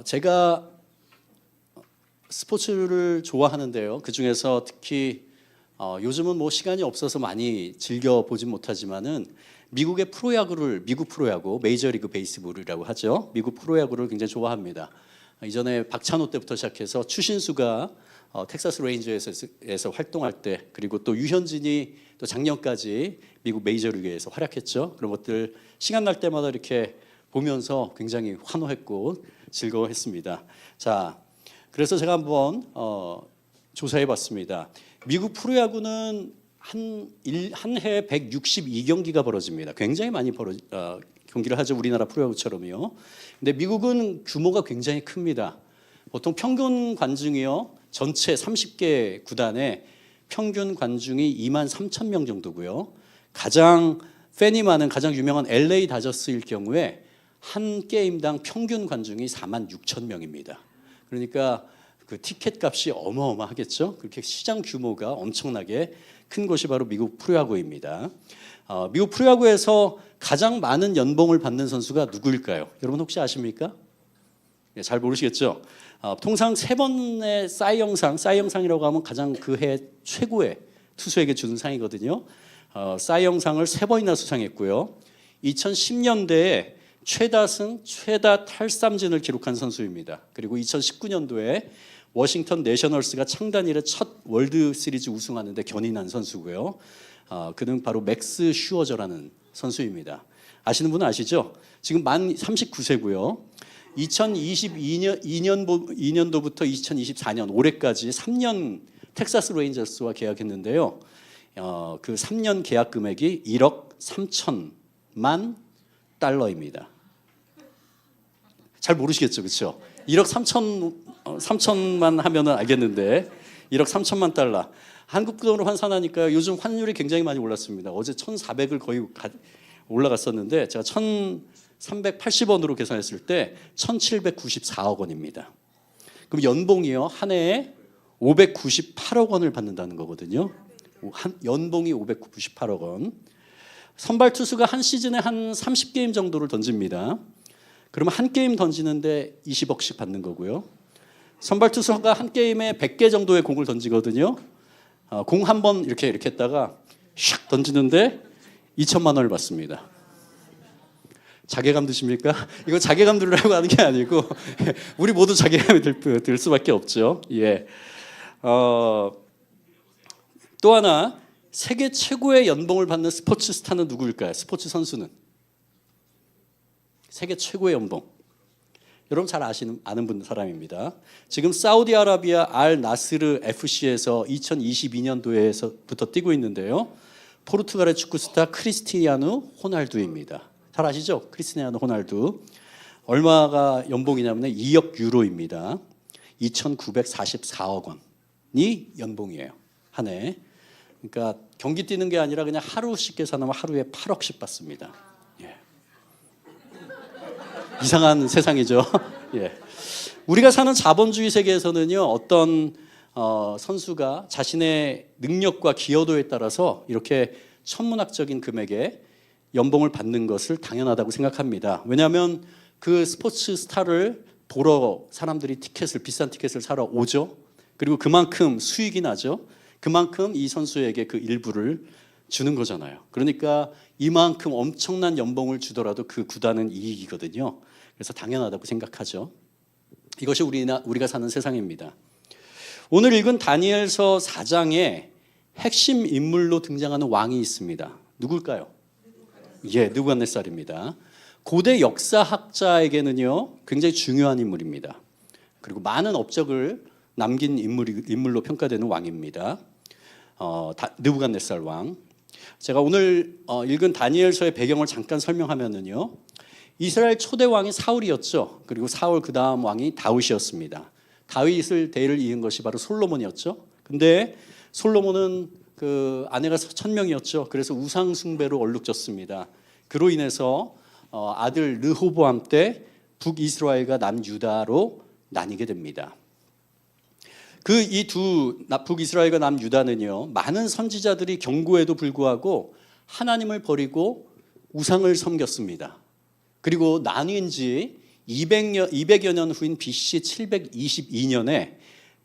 제가 스포츠를 좋아하는데요. 그 중에서 특히 요즘은 뭐 시간이 없어서 많이 즐겨 보진 못하지만은 미국 프로야구, 메이저리그 베이스볼이라고 하죠. 미국 프로야구를 굉장히 좋아합니다. 이전에 박찬호 때부터 시작해서 추신수가 텍사스 레인저스에서 활동할 때, 그리고 또 유현진이 또 작년까지 미국 메이저리그에서 활약했죠. 그런 것들 시간 날 때마다 이렇게 보면서 굉장히 환호했고 즐거워했습니다. 자, 그래서 제가 한번 조사해봤습니다. 미국 프로야구는 한 해에 162경기가 벌어집니다. 굉장히 많이 경기를 하죠. 우리나라 프로야구처럼요. 근데 미국은 규모가 굉장히 큽니다. 보통 평균 관중이요, 전체 30개 구단에 평균 관중이 2만 3천 명 정도고요. 가장 팬이 많은 가장 유명한 LA 다저스일 경우에 한 게임당 평균 관중이 4만 6천 명입니다. 그러니까 그 티켓 값이 어마어마하겠죠. 그렇게 시장 규모가 엄청나게 큰 곳이 바로 미국 프로야구입니다. 미국 프로야구에서 가장 많은 연봉을 받는 선수가 누구일까요? 여러분 혹시 아십니까? 네, 잘 모르시겠죠. 통상 3번의 사이영상이라고 하면 가장 그 해 최고의 투수에게 주는 상이거든요. 사이영상을 3번이나 수상했고요. 2010년대에 최다승, 최다 탈삼진을 기록한 선수입니다. 그리고 2019년도에 워싱턴 내셔널스가 창단 이래 첫 월드 시리즈 우승하는데 견인한 선수고요. 그는 바로 맥스 슈어저라는 선수입니다. 아시는 분은 아시죠? 지금 만 39세고요. 2022년도부터 2024년 올해까지 3년 텍사스 레인저스와 계약했는데요. 그 3년 계약 금액이 1억 3천만 달러입니다. 잘 모르시겠죠, 그렇죠? 1억 3천만 하면은 알겠는데 1억 3천만 달러. 한국 돈으로 환산하니까 요즘 환율이 굉장히 많이 올랐습니다. 어제 1,400을 거의 올라갔었는데 제가 1,380원으로 계산했을 때 1,794억 원입니다. 그럼 연봉이요, 한 해에 598억 원을 받는다는 거거든요. 연봉이 598억 원. 선발 투수가 한 시즌에 한 30게임 정도를 던집니다. 그러면 한 게임 던지는데 20억씩 받는 거고요. 선발 투수가 한 게임에 100개 정도의 공을 던지거든요. 공 한 번 이렇게 했다가 샥 던지는데 2천만 원을 받습니다. 자괴감 드십니까? 이거 자괴감 들으라고 하는 게 아니고 우리 모두 자괴감이 들 수밖에 없죠. 예. 또 하나, 세계 최고의 연봉을 받는 스포츠 스타는 누구일까요? 스포츠 선수는 세계 최고의 연봉. 여러분 잘 아는 사람입니다. 지금 사우디아라비아 알 나스르 FC에서 2022년도에서부터 뛰고 있는데요. 포르투갈의 축구 스타 크리스티아누 호날두입니다. 잘 아시죠? 크리스티아누 호날두. 얼마가 연봉이냐면 2억 유로입니다. 2,944억 원이 연봉이에요, 한 해. 그러니까 경기 뛰는 게 아니라 그냥 하루씩 계산하면 하루에 8억씩 받습니다. 예. 이상한 세상이죠. 예. 우리가 사는 자본주의 세계에서는요, 어떤 선수가 자신의 능력과 기여도에 따라서 이렇게 천문학적인 금액의 연봉을 받는 것을 당연하다고 생각합니다. 왜냐하면 그 스포츠 스타를 보러 사람들이 비싼 티켓을 사러 오죠. 그리고 그만큼 수익이 나죠. 그만큼 이 선수에게 그 일부를 주는 거잖아요. 그러니까 이만큼 엄청난 연봉을 주더라도 그 구단은 이익이거든요. 그래서 당연하다고 생각하죠. 이것이 우리가 사는 세상입니다. 오늘 읽은 다니엘서 4장에 핵심 인물로 등장하는 왕이 있습니다. 누굴까요? 예, 느부갓네살입니다. 고대 역사학자에게는요, 굉장히 중요한 인물입니다. 그리고 많은 업적을 남긴 인물로 평가되는 왕입니다. 느부갓네살 왕. 제가 오늘 읽은 다니엘서의 배경을 잠깐 설명하면은요, 이스라엘 초대 왕이 사울이었죠. 그리고 사울 그 다음 왕이 다윗이었습니다. 다윗을 대를 이은 것이 바로 솔로몬이었죠. 근데 솔로몬은 그 아내가 1,000명이었죠. 그래서 우상 숭배로 얼룩졌습니다. 그로 인해서 아들 르호보암 때 북이스라엘과 남유다로 나뉘게 됩니다. 이 북이스라엘과 남유다는요, 많은 선지자들이 경고에도 불구하고 하나님을 버리고 우상을 섬겼습니다. 그리고 나뉜 지 200여 년 후인 BC 722년에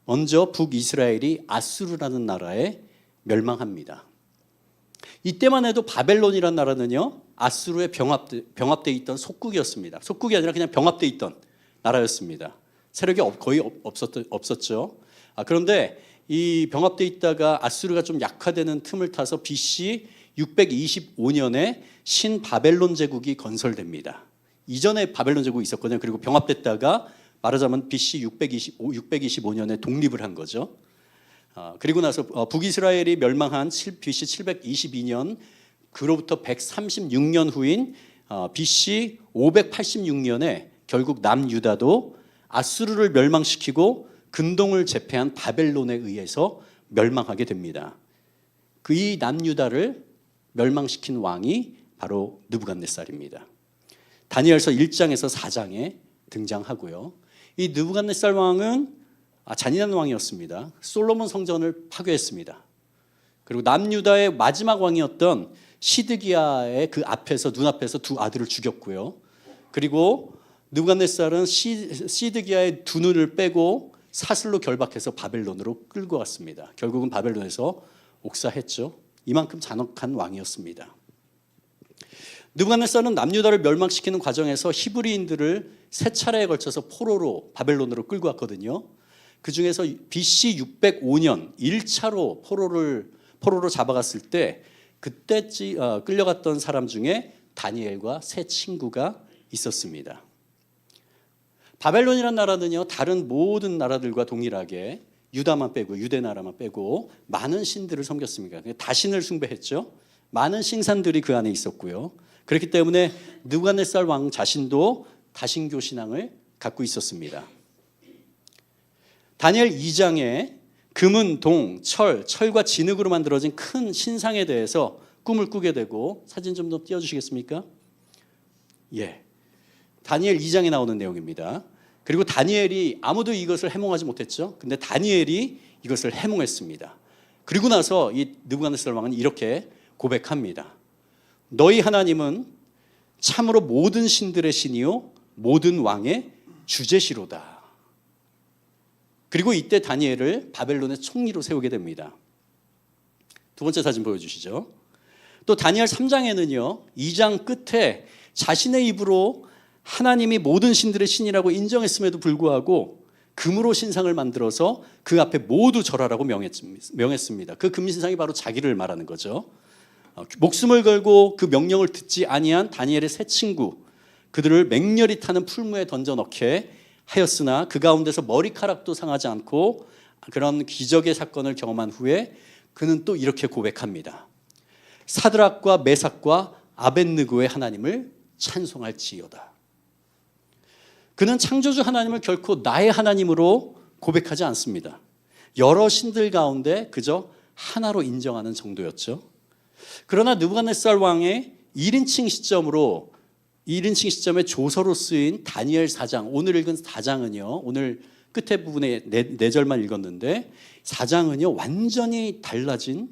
먼저 북이스라엘이 아수르라는 나라에 멸망합니다. 이때만 해도 바벨론이라는 나라는요, 아수르에 병합되어 있던 속국이었습니다. 속국이 아니라 그냥 병합되어 있던 나라였습니다. 세력이 거의 없었죠. 그런데 이 병합되어 있다가 아수르가 좀 약화되는 틈을 타서 BC 625년에 신바벨론 제국이 건설됩니다. 이전에 바벨론 제국이 있었거든요. 그리고 병합됐다가 말하자면 BC 625년에 독립을 한 거죠. 그리고 나서 북이스라엘이 멸망한 BC 722년 그로부터 136년 후인 BC 586년에 결국 남유다도 아수르를 멸망시키고 근동을 제패한 바벨론에 의해서 멸망하게 됩니다. 이 남유다를 멸망시킨 왕이 바로 느부갓네살입니다. 다니엘서 1장에서 4장에 등장하고요. 이 느부갓네살 왕은 잔인한 왕이었습니다. 솔로몬 성전을 파괴했습니다. 그리고 남유다의 마지막 왕이었던 시드기야의 그 앞에서 눈앞에서 두 아들을 죽였고요. 그리고 느부갓네살은 시드기야의 두 눈을 빼고 사슬로 결박해서 바벨론으로 끌고 갔습니다. 결국은 바벨론에서 옥사했죠. 이만큼 잔혹한 왕이었습니다. 느부갓네살은 남유다를 멸망시키는 과정에서 히브리인들을 세 차례에 걸쳐서 포로로 바벨론으로 끌고 왔거든요. 그 중에서 BC 605년 1차로 포로로 잡아갔을 때 그때 끌려갔던 사람 중에 다니엘과 세 친구가 있었습니다. 바벨론이라는 나라는요, 다른 모든 나라들과 동일하게 유다만 빼고 유대 나라만 빼고 많은 신들을 섬겼습니다. 다신을 숭배했죠. 많은 신산들이 그 안에 있었고요. 그렇기 때문에 느부갓네살 왕 자신도 다신교 신앙을 갖고 있었습니다. 다니엘 2장에 금은 동, 철과 진흙으로 만들어진 큰 신상에 대해서 꿈을 꾸게 되고, 사진 좀 더 띄워주시겠습니까? 예, 다니엘 2장에 나오는 내용입니다. 그리고 다니엘이 아무도 이것을 해몽하지 못했죠. 근데 다니엘이 이것을 해몽했습니다. 그리고 나서 이 느부갓네살 왕은 이렇게 고백합니다. 너희 하나님은 참으로 모든 신들의 신이요 모든 왕의 주제시로다. 그리고 이때 다니엘을 바벨론의 총리로 세우게 됩니다. 두 번째 사진 보여주시죠. 또 다니엘 3장에는요, 2장 끝에 자신의 입으로 하나님이 모든 신들의 신이라고 인정했음에도 불구하고 금으로 신상을 만들어서 그 앞에 모두 절하라고 명했습니다. 그 금신상이 바로 자기를 말하는 거죠. 목숨을 걸고 그 명령을 듣지 아니한 다니엘의 세 친구, 그들을 맹렬히 타는 풀무에 던져 넣게 하였으나 그 가운데서 머리카락도 상하지 않고 그런 기적의 사건을 경험한 후에 그는 또 이렇게 고백합니다. 사드락과 메삭과 아벳느고의 하나님을 찬송할지어다. 그는 창조주 하나님을 결코 나의 하나님으로 고백하지 않습니다. 여러 신들 가운데 그저 하나로 인정하는 정도였죠. 그러나 느부갓네살 왕의 1인칭 시점에 조서로 쓰인 다니엘 4장, 오늘 읽은 4장은요, 오늘 끝에 부분에 4절만 읽었는데 4장은요 완전히 달라진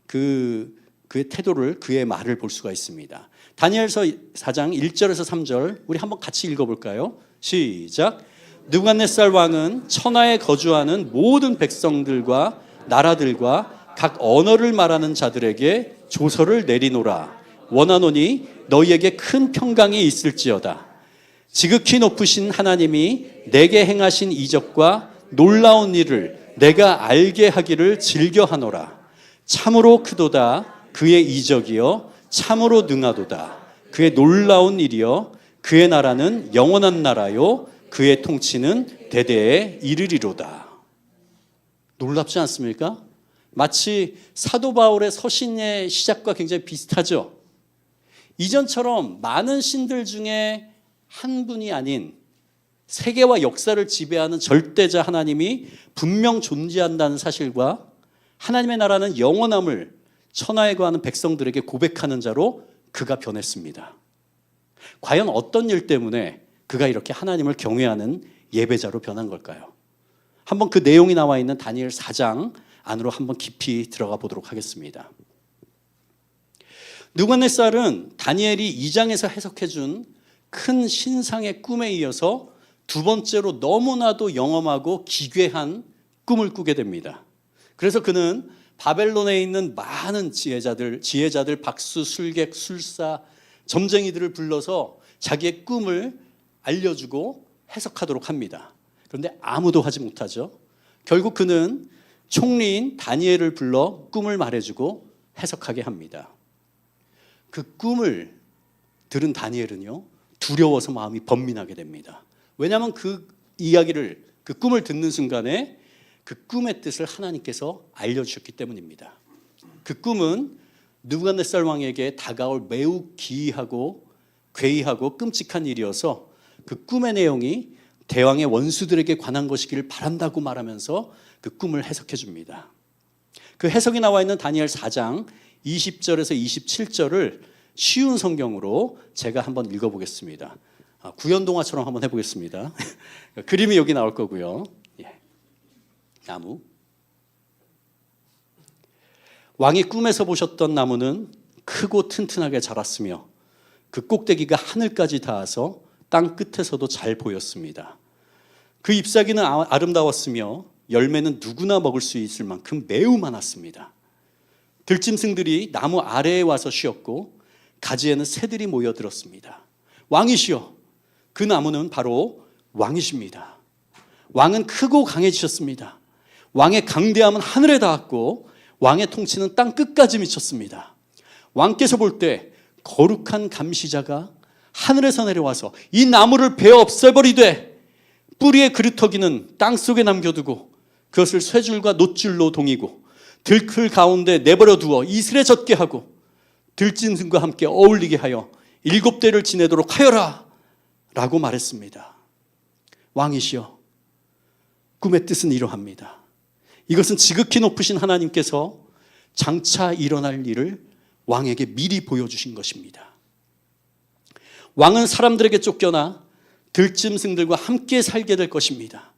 그의 태도를, 그의 말을 볼 수가 있습니다. 다니엘서 4장 1절에서 3절 우리 한번 같이 읽어볼까요? 시작. 느부갓네살 왕은 천하에 거주하는 모든 백성들과 나라들과 각 언어를 말하는 자들에게 조서를 내리노라. 원하노니 너희에게 큰 평강이 있을지어다. 지극히 높으신 하나님이 내게 행하신 이적과 놀라운 일을 내가 알게 하기를 즐겨하노라. 참으로 크도다 그의 이적이여 참으로 능하도다. 그의 놀라운 일이여 그의 나라는 영원한 나라요 그의 통치는 대대에 이르리로다. 놀랍지 않습니까? 마치 사도 바울의 서신의 시작과 굉장히 비슷하죠. 이전처럼 많은 신들 중에 한 분이 아닌 세계와 역사를 지배하는 절대자 하나님이 분명 존재한다는 사실과 하나님의 나라는 영원함을 천하에 거하는 백성들에게 고백하는 자로 그가 변했습니다. 과연 어떤 일 때문에 그가 이렇게 하나님을 경외하는 예배자로 변한 걸까요? 한번 그 내용이 나와 있는 다니엘 4장 안으로 한번 깊이 들어가 보도록 하겠습니다. 느부갓네살은 다니엘이 2장에서 해석해 준 큰 신상의 꿈에 이어서 두 번째로 너무나도 영험하고 기괴한 꿈을 꾸게 됩니다. 그래서 그는 바벨론에 있는 많은 지혜자들, 박수, 술객, 술사, 점쟁이들을 불러서 자기의 꿈을 알려주고 해석하도록 합니다. 그런데 아무도 하지 못하죠. 결국 그는 총리인 다니엘을 불러 꿈을 말해주고 해석하게 합니다. 그 꿈을 들은 다니엘은요, 두려워서 마음이 번민하게 됩니다. 왜냐하면 그 꿈을 듣는 순간에 그 꿈의 뜻을 하나님께서 알려주셨기 때문입니다. 그 꿈은 느부갓네살 왕에게 다가올 매우 기이하고 괴이하고 끔찍한 일이어서 그 꿈의 내용이 대왕의 원수들에게 관한 것이기를 바란다고 말하면서 그 꿈을 해석해 줍니다. 그 해석이 나와 있는 다니엘 4장 20절에서 27절을 쉬운 성경으로 제가 한번 읽어보겠습니다. 구연동화처럼 한번 해보겠습니다. 그림이 여기 나올 거고요. 나무. 왕이 꿈에서 보셨던 나무는 크고 튼튼하게 자랐으며 그 꼭대기가 하늘까지 닿아서 땅 끝에서도 잘 보였습니다. 그 잎사귀는 아름다웠으며 열매는 누구나 먹을 수 있을 만큼 매우 많았습니다. 들짐승들이 나무 아래에 와서 쉬었고 가지에는 새들이 모여들었습니다. 왕이시여, 그 나무는 바로 왕이십니다. 왕은 크고 강해지셨습니다. 왕의 강대함은 하늘에 닿았고 왕의 통치는 땅 끝까지 미쳤습니다. 왕께서 볼 때 거룩한 감시자가 하늘에서 내려와서 이 나무를 베어 없애버리되 뿌리의 그루터기는 땅속에 남겨두고 그것을 쇠줄과 놋줄로 동이고 들풀 가운데 내버려 두어 이슬에 젖게 하고 들짐승과 함께 어울리게 하여 7대를 지내도록 하여라 라고 말했습니다. 왕이시여, 꿈의 뜻은 이러합니다. 이것은 지극히 높으신 하나님께서 장차 일어날 일을 왕에게 미리 보여주신 것입니다. 왕은 사람들에게 쫓겨나 들짐승들과 함께 살게 될 것입니다.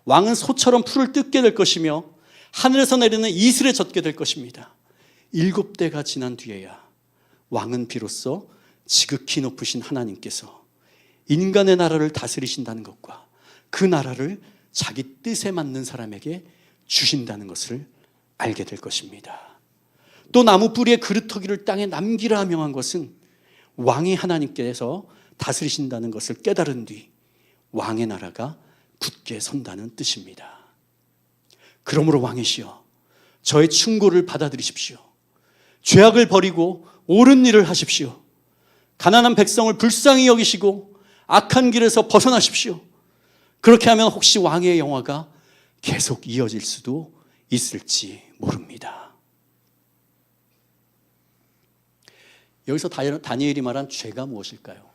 왕은 소처럼 풀을 뜯게 될 것이며 하늘에서 내리는 이슬에 젖게 될 것입니다. 7대가 지난 뒤에야 왕은 비로소 지극히 높으신 하나님께서 인간의 나라를 다스리신다는 것과 그 나라를 자기 뜻에 맞는 사람에게 주신다는 것을 알게 될 것입니다. 또 나무 뿌리의 그루터기를 땅에 남기라 명한 것은 왕이 하나님께서 다스리신다는 것을 깨달은 뒤 왕의 나라가 굳게 선다는 뜻입니다. 그러므로 왕이시여, 저의 충고를 받아들이십시오. 죄악을 버리고 옳은 일을 하십시오. 가난한 백성을 불쌍히 여기시고 악한 길에서 벗어나십시오. 그렇게 하면 혹시 왕의 영화가 계속 이어질 수도 있을지 모릅니다. 여기서 다니엘이 말한 죄가 무엇일까요?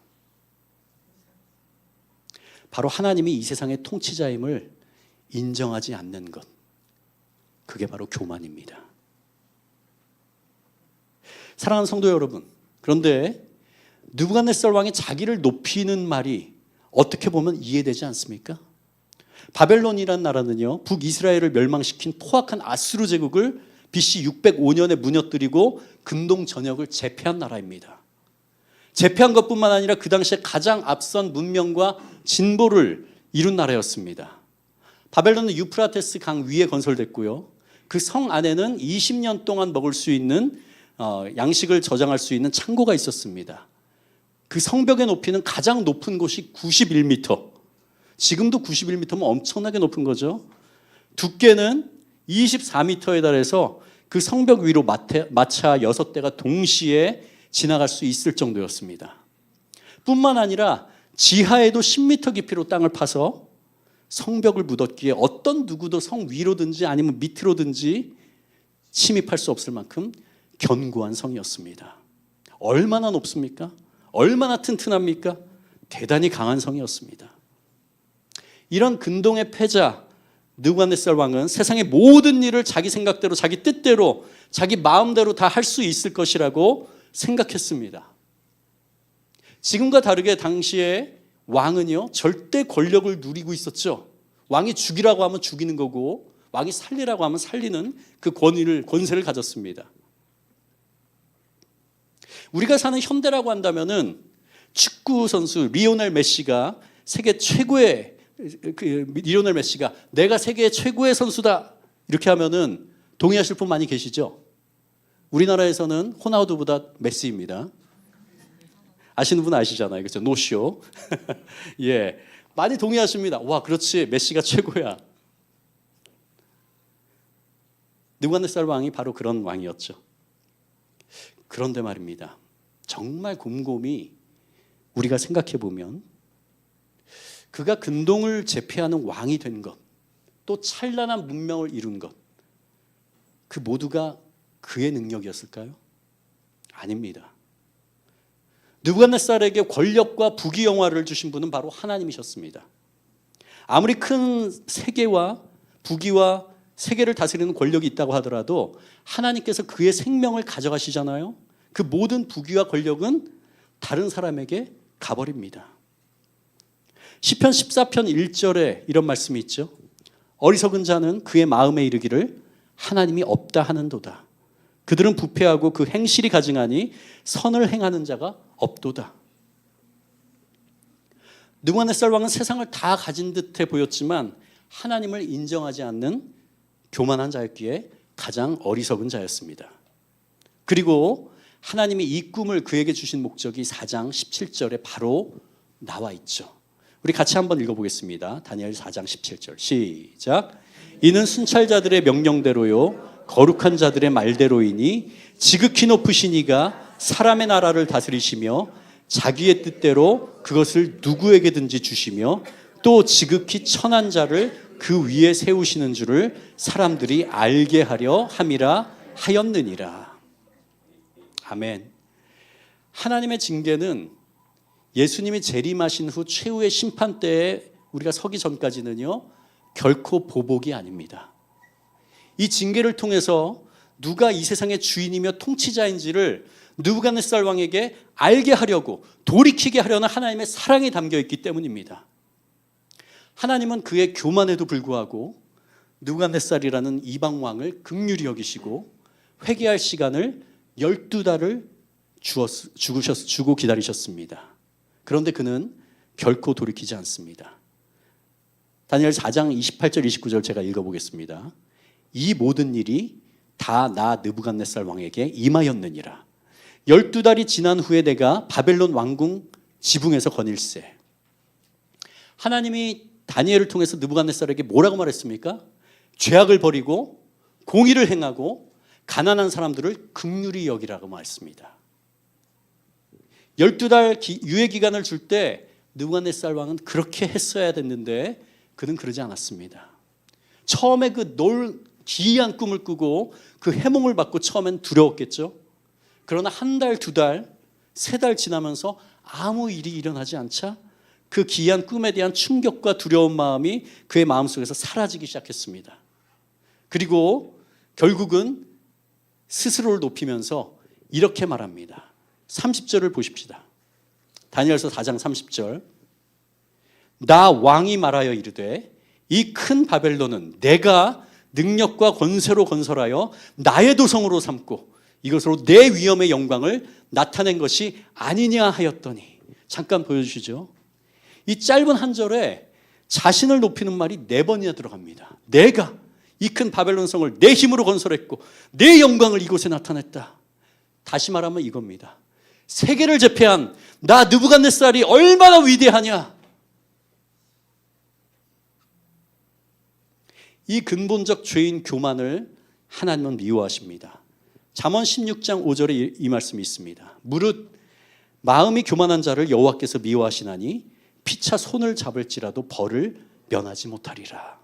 바로 하나님이 이 세상의 통치자임을 인정하지 않는 것. 그게 바로 교만입니다. 사랑하는 성도 여러분, 그런데 느부갓네살 왕이 자기를 높이는 말이 어떻게 보면 이해되지 않습니까? 바벨론이란 나라는요, 북이스라엘을 멸망시킨 포악한 아수르 제국을 BC 605년에 무너뜨리고 근동 전역을 제패한 나라입니다. 제패한 것뿐만 아니라 그 당시에 가장 앞선 문명과 진보를 이룬 나라였습니다. 바벨론은 유프라테스 강 위에 건설됐고요. 그 성 안에는 20년 동안 먹을 수 있는 양식을 저장할 수 있는 창고가 있었습니다. 그 성벽의 높이는 가장 높은 곳이 91m. 지금도 91m면 엄청나게 높은 거죠. 두께는 24m에 달해서 그 성벽 위로 마차 6대가 동시에 지나갈 수 있을 정도였습니다. 뿐만 아니라 지하에도 10m 깊이로 땅을 파서 성벽을 묻었기에 어떤 누구도 성 위로든지 아니면 밑으로든지 침입할 수 없을 만큼 견고한 성이었습니다. 얼마나 높습니까? 얼마나 튼튼합니까? 대단히 강한 성이었습니다. 이런 근동의 패자 느부갓네살 왕은 세상의 모든 일을 자기 생각대로, 자기 뜻대로, 자기 마음대로 다 할 수 있을 것이라고 생각했습니다. 지금과 다르게 당시에 왕은요, 절대 권력을 누리고 있었죠. 왕이 죽이라고 하면 죽이는 거고 왕이 살리라고 하면 살리는 그 권세를 가졌습니다. 우리가 사는 현대라고 한다면은 축구 선수 리오넬 메시가 세계 최고의 리오넬 메시가 내가 세계 최고의 선수다 이렇게 하면은 동의하실 분 많이 계시죠? 우리나라에서는 호나우두보다 메시입니다. 아시는 분 아시잖아요, 그렇죠? 노쇼. 예, 많이 동의하십니다. 와, 그렇지, 메시가 최고야. 느부갓네살 왕이 바로 그런 왕이었죠. 그런데 말입니다, 정말 곰곰이 우리가 생각해 보면 그가 근동을 제패하는 왕이 된 것, 또 찬란한 문명을 이룬 것, 그 모두가 그의 능력이었을까요? 아닙니다. 느부갓네살에게 권력과 부귀영화를 주신 분은 바로 하나님이셨습니다. 아무리 큰 세계와 부귀와 세계를 다스리는 권력이 있다고 하더라도 하나님께서 그의 생명을 가져가시잖아요. 그 모든 부귀와 권력은 다른 사람에게 가버립니다. 시편 14편 1절에 이런 말씀이 있죠. 어리석은 자는 그의 마음에 이르기를 하나님이 없다 하는도다. 그들은 부패하고 그 행실이 가증하니 선을 행하는 자가 없도다. 느부갓네살 왕은 세상을 다 가진 듯해 보였지만 하나님을 인정하지 않는 교만한 자였기에 가장 어리석은 자였습니다. 그리고 하나님이 이 꿈을 그에게 주신 목적이 4장 17절에 바로 나와 있죠. 우리 같이 한번 읽어보겠습니다. 다니엘 4장 17절 시작. 이는 순찰자들의 명령대로요 거룩한 자들의 말대로이니 지극히 높으신 이가 사람의 나라를 다스리시며 자기의 뜻대로 그것을 누구에게든지 주시며 또 지극히 천한 자를 그 위에 세우시는 줄을 사람들이 알게 하려 함이라 하였느니라. 아멘. 하나님의 징계는 예수님이 재림하신 후 최후의 심판대에 우리가 서기 전까지는요 결코 보복이 아닙니다. 이 징계를 통해서 누가 이 세상의 주인이며 통치자인지를 느부갓네살 왕에게 알게 하려고 돌이키게 하려는 하나님의 사랑이 담겨있기 때문입니다. 하나님은 그의 교만에도 불구하고 느부갓네살이라는 이방 왕을 긍휼히 여기시고 회개할 시간을 12달을 주고 기다리셨습니다. 그런데 그는 결코 돌이키지 않습니다. 다니엘 4장 28절 29절 제가 읽어보겠습니다. 이 모든 일이 다 나 느부갓네살 왕에게 임하였느니라. 12달이 지난 후에 내가 바벨론 왕궁 지붕에서 거닐세. 하나님이 다니엘을 통해서 느부갓네살에게 뭐라고 말했습니까? 죄악을 버리고 공의를 행하고 가난한 사람들을 긍휼히 여기라고 말했습니다. 12달 유예 기간을 줄 때 느부갓네살 왕은 그렇게 했어야 됐는데 그는 그러지 않았습니다. 처음에 그 기이한 꿈을 꾸고 그 해몽을 받고 처음엔 두려웠겠죠. 그러나 한 달, 두 달, 세 달 지나면서 아무 일이 일어나지 않자 그 기이한 꿈에 대한 충격과 두려운 마음이 그의 마음속에서 사라지기 시작했습니다. 그리고 결국은 스스로를 높이면서 이렇게 말합니다. 30절을 보십시다. 다니엘서 4장 30절. 나 왕이 말하여 이르되 이 큰 바벨론은 내가 능력과 권세로 건설하여 나의 도성으로 삼고 이것으로 내 위엄의 영광을 나타낸 것이 아니냐 하였더니. 잠깐 보여주시죠. 이 짧은 한 절에 자신을 높이는 말이 4번이나 들어갑니다. 내가 이 큰 바벨론 성을 내 힘으로 건설했고 내 영광을 이곳에 나타냈다. 다시 말하면 이겁니다. 세계를 제패한 나 느부갓네살이 얼마나 위대하냐. 이 근본적 죄인 교만을 하나님은 미워하십니다. 잠언 16장 5절에 이 말씀이 있습니다. 무릇 마음이 교만한 자를 여호와께서 미워하시나니 피차 손을 잡을지라도 벌을 면하지 못하리라.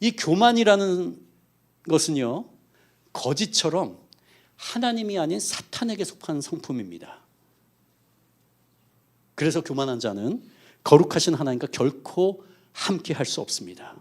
이 교만이라는 것은요 거짓처럼 하나님이 아닌 사탄에게 속한 성품입니다. 그래서 교만한 자는 거룩하신 하나님과 결코 함께 할 수 없습니다.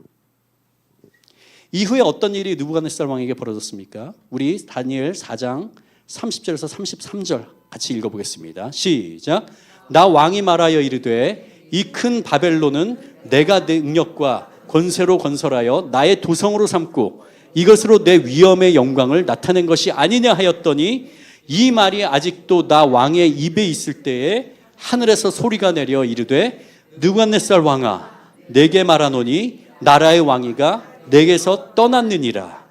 이후에 어떤 일이 느부갓네살 왕에게 벌어졌습니까? 우리 다니엘 4장 30절에서 33절 같이 읽어보겠습니다. 시작. 나 왕이 말하여 이르되 이 큰 바벨론은 내가 내 능력과 권세로 건설하여 나의 도성으로 삼고 이것으로 내 위엄의 영광을 나타낸 것이 아니냐 하였더니 이 말이 아직도 나 왕의 입에 있을 때에 하늘에서 소리가 내려 이르되 느부갓네살 왕아 내게 말하노니 나라의 왕위가 내게서 떠났느니라.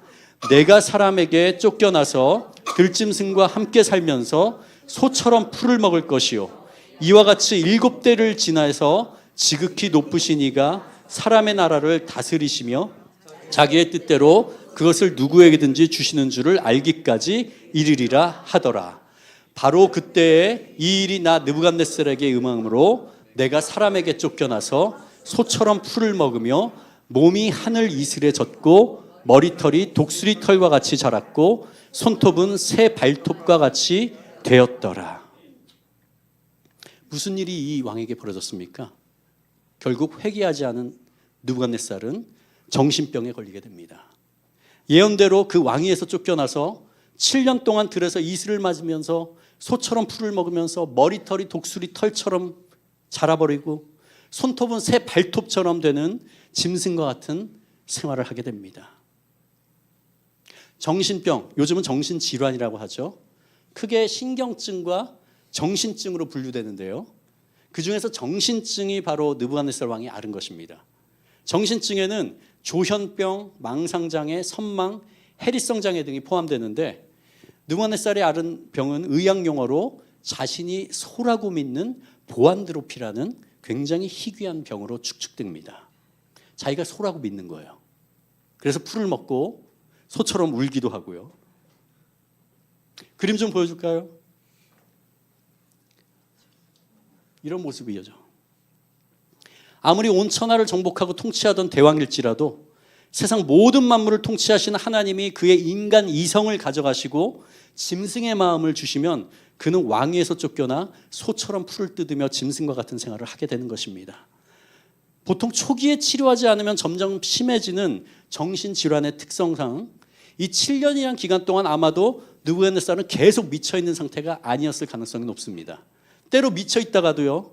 내가 사람에게 쫓겨나서 들짐승과 함께 살면서 소처럼 풀을 먹을 것이요 이와 같이 7대를 지나서 지극히 높으신 이가 사람의 나라를 다스리시며 자기의 뜻대로 그것을 누구에게든지 주시는 줄을 알기까지 이르리라 하더라. 바로 그때에 이 일이 나 느부갓네살에게 응함으로 내가 사람에게 쫓겨나서 소처럼 풀을 먹으며 몸이 하늘 이슬에 젖고 머리털이 독수리 털과 같이 자랐고 손톱은 새 발톱과 같이 되었더라. 무슨 일이 이 왕에게 벌어졌습니까? 결국 회개하지 않은 느부갓네살은 정신병에 걸리게 됩니다. 예언대로 그 왕위에서 쫓겨나서 7년 동안 들에서 이슬을 맞으면서 소처럼 풀을 먹으면서 머리털이 독수리 털처럼 자라버리고 손톱은 새 발톱처럼 되는 짐승과 같은 생활을 하게 됩니다. 정신병, 요즘은 정신질환이라고 하죠. 크게 신경증과 정신증으로 분류되는데요. 그중에서 정신증이 바로 느부갓네살 왕이 앓은 것입니다. 정신증에는 조현병, 망상장애, 선망, 해리성장애 등이 포함되는데 느부갓네살이 앓은 병은 의학용어로 자신이 소라고 믿는 보안드로피라는 굉장히 희귀한 병으로 축축됩니다. 자기가 소라고 믿는 거예요. 그래서 풀을 먹고 소처럼 울기도 하고요. 그림 좀 보여줄까요? 이런 모습이죠. 아무리 온 천하를 정복하고 통치하던 대왕일지라도 세상 모든 만물을 통치하시는 하나님이 그의 인간 이성을 가져가시고 짐승의 마음을 주시면 그는 왕위에서 쫓겨나 소처럼 풀을 뜯으며 짐승과 같은 생활을 하게 되는 것입니다. 보통 초기에 치료하지 않으면 점점 심해지는 정신질환의 특성상 이 7년이라는 기간 동안 아마도 느부갓네살은 계속 미쳐있는 상태가 아니었을 가능성이 높습니다. 때로 미쳐있다가도요,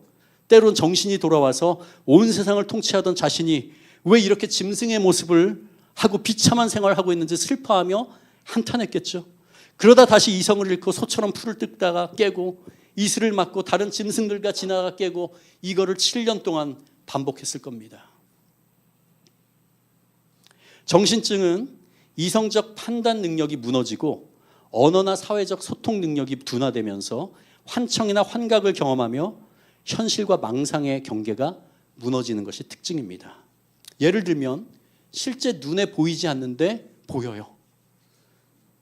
때로는 정신이 돌아와서 온 세상을 통치하던 자신이 왜 이렇게 짐승의 모습을 하고 비참한 생활을 하고 있는지 슬퍼하며 한탄했겠죠. 그러다 다시 이성을 잃고 소처럼 풀을 뜯다가 깨고 이슬을 맞고 다른 짐승들과 지나가 깨고 이거를 7년 동안 반복했을 겁니다. 정신증은 이성적 판단 능력이 무너지고 언어나 사회적 소통 능력이 둔화되면서 환청이나 환각을 경험하며 현실과 망상의 경계가 무너지는 것이 특징입니다. 예를 들면 실제 눈에 보이지 않는데 보여요.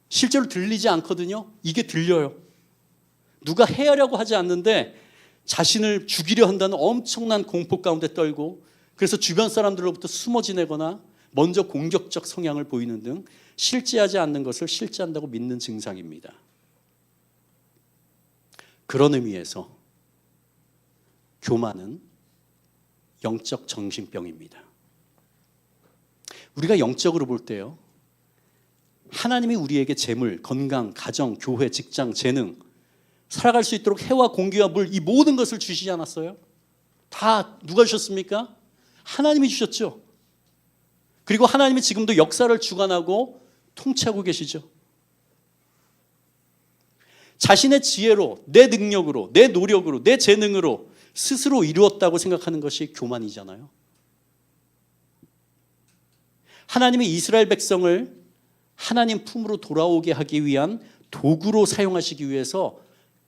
실제로 들리지 않거든요. 이게 들려요. 누가 해하려고 하지 않는데 자신을 죽이려 한다는 엄청난 공포 가운데 떨고 그래서 주변 사람들로부터 숨어 지내거나 먼저 공격적 성향을 보이는 등 실제하지 않는 것을 실제한다고 믿는 증상입니다. 그런 의미에서 교만은 영적 정신병입니다. 우리가 영적으로 볼 때요, 하나님이 우리에게 재물, 건강, 가정, 교회, 직장, 재능, 살아갈 수 있도록 해와 공기와 물, 이 모든 것을 주시지 않았어요? 다 누가 주셨습니까? 하나님이 주셨죠. 그리고 하나님이 지금도 역사를 주관하고 통치하고 계시죠. 자신의 지혜로, 내 능력으로, 내 노력으로, 내 재능으로 스스로 이루었다고 생각하는 것이 교만이잖아요. 하나님이 이스라엘 백성을 하나님 품으로 돌아오게 하기 위한 도구로 사용하시기 위해서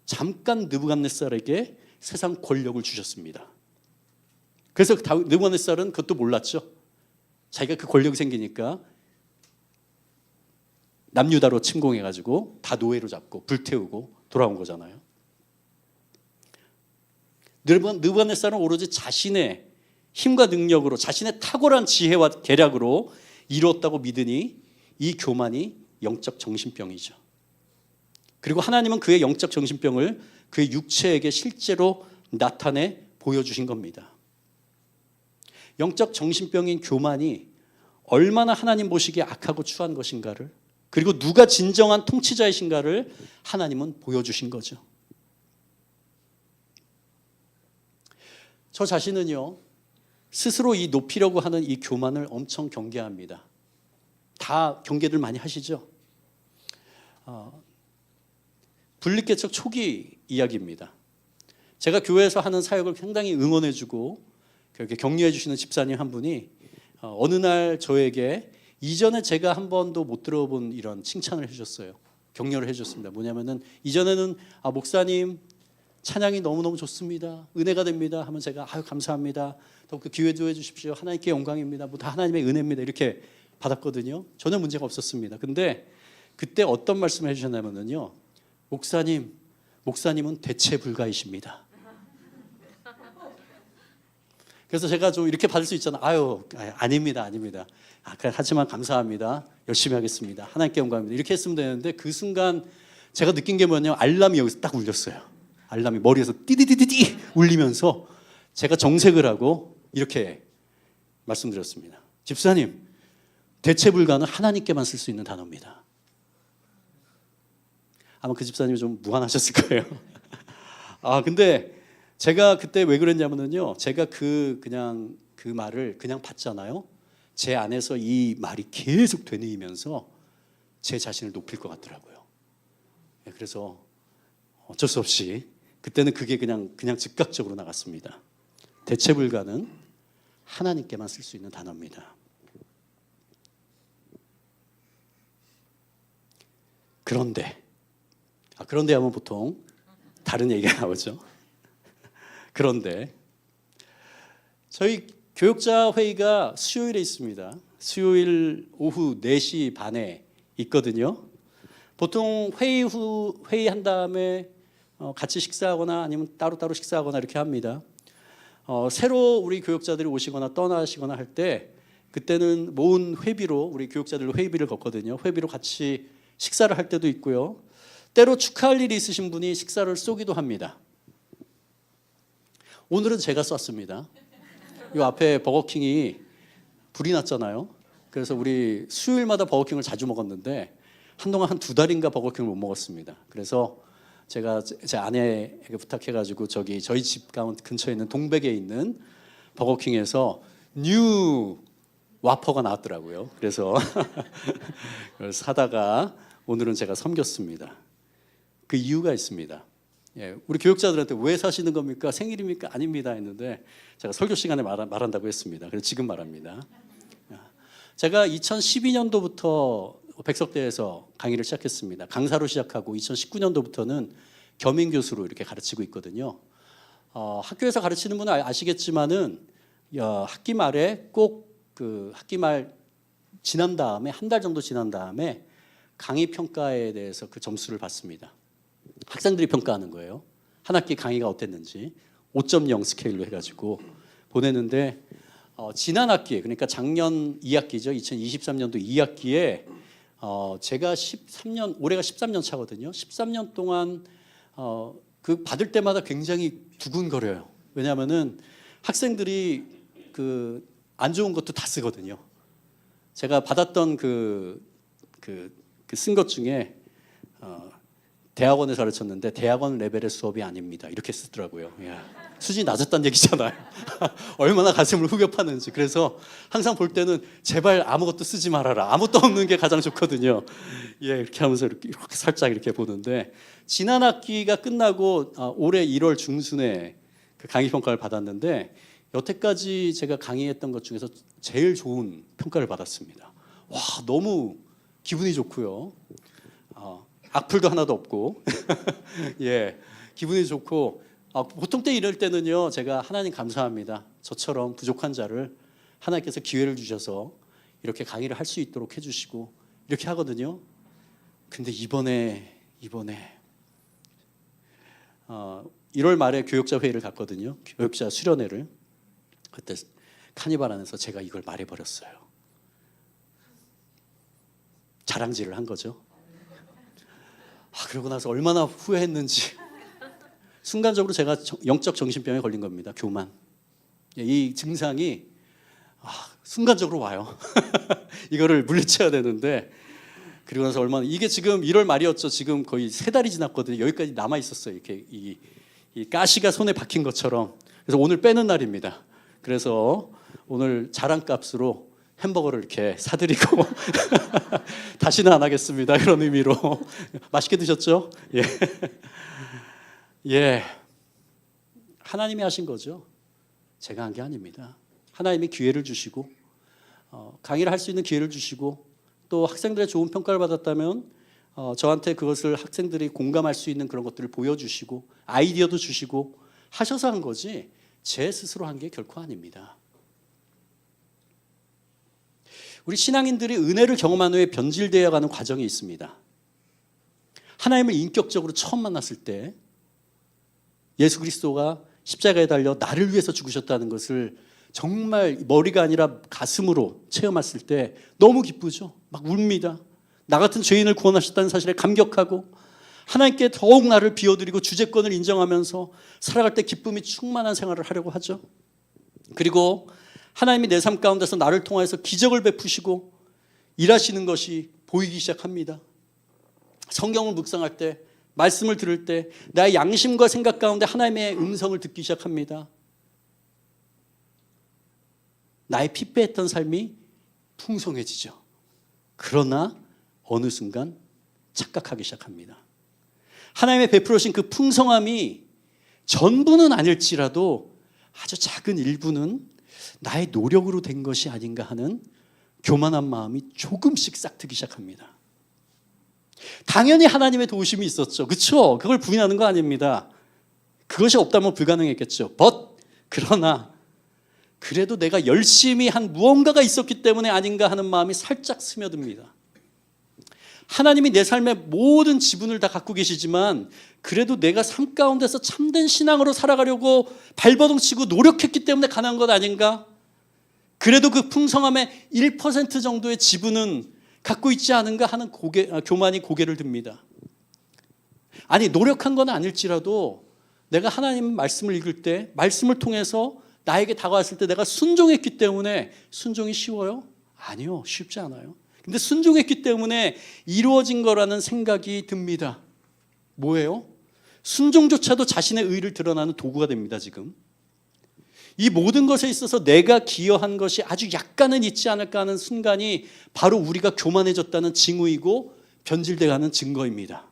잠깐 느부갓네살에게 세상 권력을 주셨습니다. 그래서 느부갓네살은 그것도 몰랐죠. 자기가 그 권력이 생기니까 남유다로 침공해가지고 다 노예로 잡고 불태우고 돌아온 거잖아요. 느부갓네살은 오로지 자신의 힘과 능력으로 자신의 탁월한 지혜와 계략으로 이루었다고 믿으니 이 교만이 영적 정신병이죠. 그리고 하나님은 그의 영적 정신병을 그의 육체에게 실제로 나타내 보여주신 겁니다. 영적 정신병인 교만이 얼마나 하나님 보시기에 악하고 추한 것인가를, 그리고 누가 진정한 통치자이신가를 하나님은 보여주신 거죠. 저 자신은요, 스스로 이 높이려고 하는 이 교만을 엄청 경계합니다. 다 경계들 많이 하시죠? 분립개척 초기 이야기입니다. 제가 교회에서 하는 사역을 상당히 응원해주고 그렇게 격려해주시는 집사님 한 분이 어느 날 저에게 이전에 제가 한 번도 못 들어본 이런 칭찬을 해주셨어요. 격려를 해주셨습니다. 뭐냐면은 이전에는 목사님 찬양이 너무너무 좋습니다. 은혜가 됩니다. 하면 제가 아유 감사합니다. 더욱더 기회도 해주십시오. 하나님께 영광입니다. 뭐 다 하나님의 은혜입니다. 이렇게 받았거든요. 전혀 문제가 없었습니다. 근데 그때 어떤 말씀을 해주셨냐면요. 목사님은 대체 불가이십니다. 그래서 제가 좀 이렇게 받을 수 있잖아요. 아유 아닙니다. 그래, 하지만 감사합니다. 열심히 하겠습니다. 하나님께 영광입니다. 이렇게 했으면 되는데 그 순간 제가 느낀 게 뭐냐면 알람이 여기서 딱 울렸어요. 알람이 머리에서 띠디디디디 울리면서 제가 정색을 하고 이렇게 말씀드렸습니다. 집사님, 대체 불가는 하나님께만 쓸 수 있는 단어입니다. 아마 그 집사님이 좀 무안하셨을 거예요. 근데 제가 그때 왜 그랬냐면요. 제가 그 말을 그냥 받잖아요. 제 안에서 이 말이 계속 되뇌이면서 제 자신을 높일 것 같더라고요. 그래서 어쩔 수 없이 그때는 그게 그냥 즉각적으로 나갔습니다. 대체 불가는 하나님께만 쓸 수 있는 단어입니다. 그런데 하면 보통 다른 얘기가 나오죠. 그런데 저희 교역자 회의가 수요일에 있습니다. 수요일 오후 4시 반에 있거든요. 보통 회의한 다음에 같이 식사하거나 아니면 따로따로 식사하거나 이렇게 합니다. 새로 우리 교역자들이 오시거나 떠나시거나 할 때 그때는 모은 회비로 우리 교역자들로 회비를 걷거든요. 회비로 같이 식사를 할 때도 있고요. 때로 축하할 일이 있으신 분이 식사를 쏘기도 합니다. 오늘은 제가 쐈습니다. 이 앞에 버거킹이 불이 났잖아요. 그래서 우리 수요일마다 버거킹을 자주 먹었는데 한동안 한 2달인가 버거킹을 못 먹었습니다. 그래서 제가 제 아내에게 부탁해가지고 저희 집 근처에 있는 동백에 있는 버거킹에서 뉴 와퍼가 나왔더라고요. 그래서 그걸 사다가 오늘은 제가 섬겼습니다. 그 이유가 있습니다. 우리 교육자들한테 왜 사시는 겁니까? 생일입니까? 아닙니다 했는데 제가 설교 시간에 말한다고 했습니다. 그래서 지금 말합니다. 제가 2012년도부터 백석대에서 강의를 시작했습니다. 강사로 시작하고 2019년도부터는 겸임 교수로 이렇게 가르치고 있거든요. 학교에서 가르치는 분은 아시겠지만은 학기 말에 꼭 그 학기 말 지난 다음에 한 달 정도 지난 다음에 강의 평가에 대해서 그 점수를 받습니다. 학생들이 평가하는 거예요. 한 학기 강의가 어땠는지 5.0 스케일로 해가지고 보내는데 지난 학기 그러니까 작년 2학기죠. 2023년도 2학기에 제가 올해가 13년 차거든요. 13년 동안 그 받을 때마다 굉장히 두근거려요. 왜냐하면은 학생들이 그 안 좋은 것도 다 쓰거든요. 제가 받았던 쓴 것 중에 대학원에서 가르쳤는데 대학원 레벨의 수업이 아닙니다. 이렇게 쓰더라고요. 수준이 낮았다는 얘기잖아요. 얼마나 가슴을 후벼 파는지. 그래서 항상 볼 때는 제발 아무것도 쓰지 말아라. 아무것도 없는 게 가장 좋거든요. 이렇게 하면서 이렇게 살짝 이렇게 보는데 지난 학기가 끝나고 올해 1월 중순에 그 강의 평가를 받았는데 여태까지 제가 강의했던 것 중에서 제일 좋은 평가를 받았습니다. 와, 너무 기분이 좋고요. 악플도 하나도 없고 기분이 좋고 보통 때 이럴 때는요 제가 하나님 감사합니다. 저처럼 부족한 자를 하나님께서 기회를 주셔서 이렇게 강의를 할 수 있도록 해주시고 이렇게 하거든요. 근데 이번에 1월 말에 교역자 회의를 갔거든요. 교역자 수련회를. 그때 카니발 안에서 제가 이걸 말해버렸어요. 자랑질을 한 거죠. 그러고 나서 얼마나 후회했는지. 순간적으로 제가 영적 정신병에 걸린 겁니다. 교만. 이 증상이 순간적으로 와요. 이거를 물리쳐야 되는데 그리고 나서 이게 지금 1월 말이었죠. 지금 거의 3달이 지났거든요. 여기까지 남아 있었어요. 이렇게 이 가시가 손에 박힌 것처럼. 그래서 오늘 빼는 날입니다. 그래서 오늘 자랑값으로 햄버거를 이렇게 사드리고 다시는 안 하겠습니다. 이런 의미로. 맛있게 드셨죠? 예. 예. 하나님이 하신 거죠. 제가 한 게 아닙니다. 하나님이 기회를 주시고 강의를 할 수 있는 기회를 주시고 또 학생들의 좋은 평가를 받았다면 저한테 그것을 학생들이 공감할 수 있는 그런 것들을 보여주시고 아이디어도 주시고 하셔서 한 거지 제 스스로 한 게 결코 아닙니다. 우리 신앙인들이 은혜를 경험한 후에 변질되어 가는 과정이 있습니다. 하나님을 인격적으로 처음 만났을 때 예수 그리스도가 십자가에 달려 나를 위해서 죽으셨다는 것을 정말 머리가 아니라 가슴으로 체험했을 때 너무 기쁘죠. 막 웁니다. 나 같은 죄인을 구원하셨다는 사실에 감격하고 하나님께 더욱 나를 비워드리고 주재권을 인정하면서 살아갈 때 기쁨이 충만한 생활을 하려고 하죠. 그리고 하나님이 내 삶 가운데서 나를 통해서 기적을 베푸시고 일하시는 것이 보이기 시작합니다. 성경을 묵상할 때, 말씀을 들을 때 나의 양심과 생각 가운데 하나님의 음성을 듣기 시작합니다. 나의 피폐했던 삶이 풍성해지죠. 그러나 어느 순간 착각하기 시작합니다. 하나님의 베풀어신 그 풍성함이 전부는 아닐지라도 아주 작은 일부는 나의 노력으로 된 것이 아닌가 하는 교만한 마음이 조금씩 싹트기 시작합니다. 당연히 하나님의 도우심이 있었죠. 그렇죠? 그걸 부인하는 거 아닙니다. 그것이 없다면 불가능했겠죠. 그러나 그래도 내가 열심히 한 무언가가 있었기 때문에 아닌가 하는 마음이 살짝 스며듭니다. 하나님이 내 삶의 모든 지분을 다 갖고 계시지만 그래도 내가 삶 가운데서 참된 신앙으로 살아가려고 발버둥치고 노력했기 때문에 가능한 것 아닌가? 그래도 그 풍성함의 1% 정도의 지분은 갖고 있지 않은가 하는 교만이 고개를 듭니다. 아니 노력한 건 아닐지라도 내가 하나님 말씀을 읽을 때 말씀을 통해서 나에게 다가왔을 때 내가 순종했기 때문에 순종이 쉬워요? 아니요, 쉽지 않아요. 근데 순종했기 때문에 이루어진 거라는 생각이 듭니다. 뭐예요? 순종조차도 자신의 의를 드러나는 도구가 됩니다. 지금 이 모든 것에 있어서 내가 기여한 것이 아주 약간은 있지 않을까 하는 순간이 바로 우리가 교만해졌다는 징후이고 변질돼가는 증거입니다.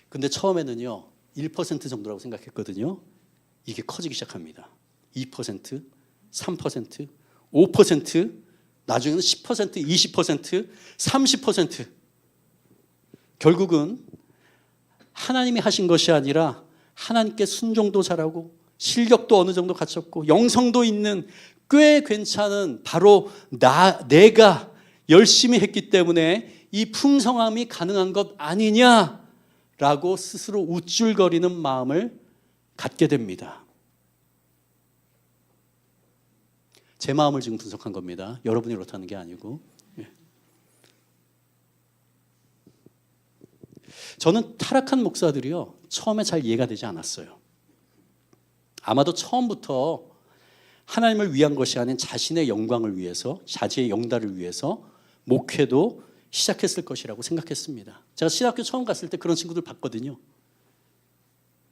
근데 처음에는요 1% 정도라고 생각했거든요. 이게 커지기 시작합니다. 2%, 3%, 5%, 나중에는 10%, 20%, 30%. 결국은 하나님이 하신 것이 아니라 하나님께 순종도 잘하고 실력도 어느 정도 갖췄고 영성도 있는 꽤 괜찮은 바로 내가 열심히 했기 때문에 이 풍성함이 가능한 것 아니냐라고 스스로 우쭐거리는 마음을 갖게 됩니다. 제 마음을 지금 분석한 겁니다. 여러분이 그렇다는 게 아니고. 저는 타락한 목사들이요 처음에 잘 이해가 되지 않았어요. 아마도 처음부터 하나님을 위한 것이 아닌 자신의 영광을 위해서, 자기의 영달을 위해서 목회도 시작했을 것이라고 생각했습니다. 제가 신학교 처음 갔을 때 그런 친구들 봤거든요.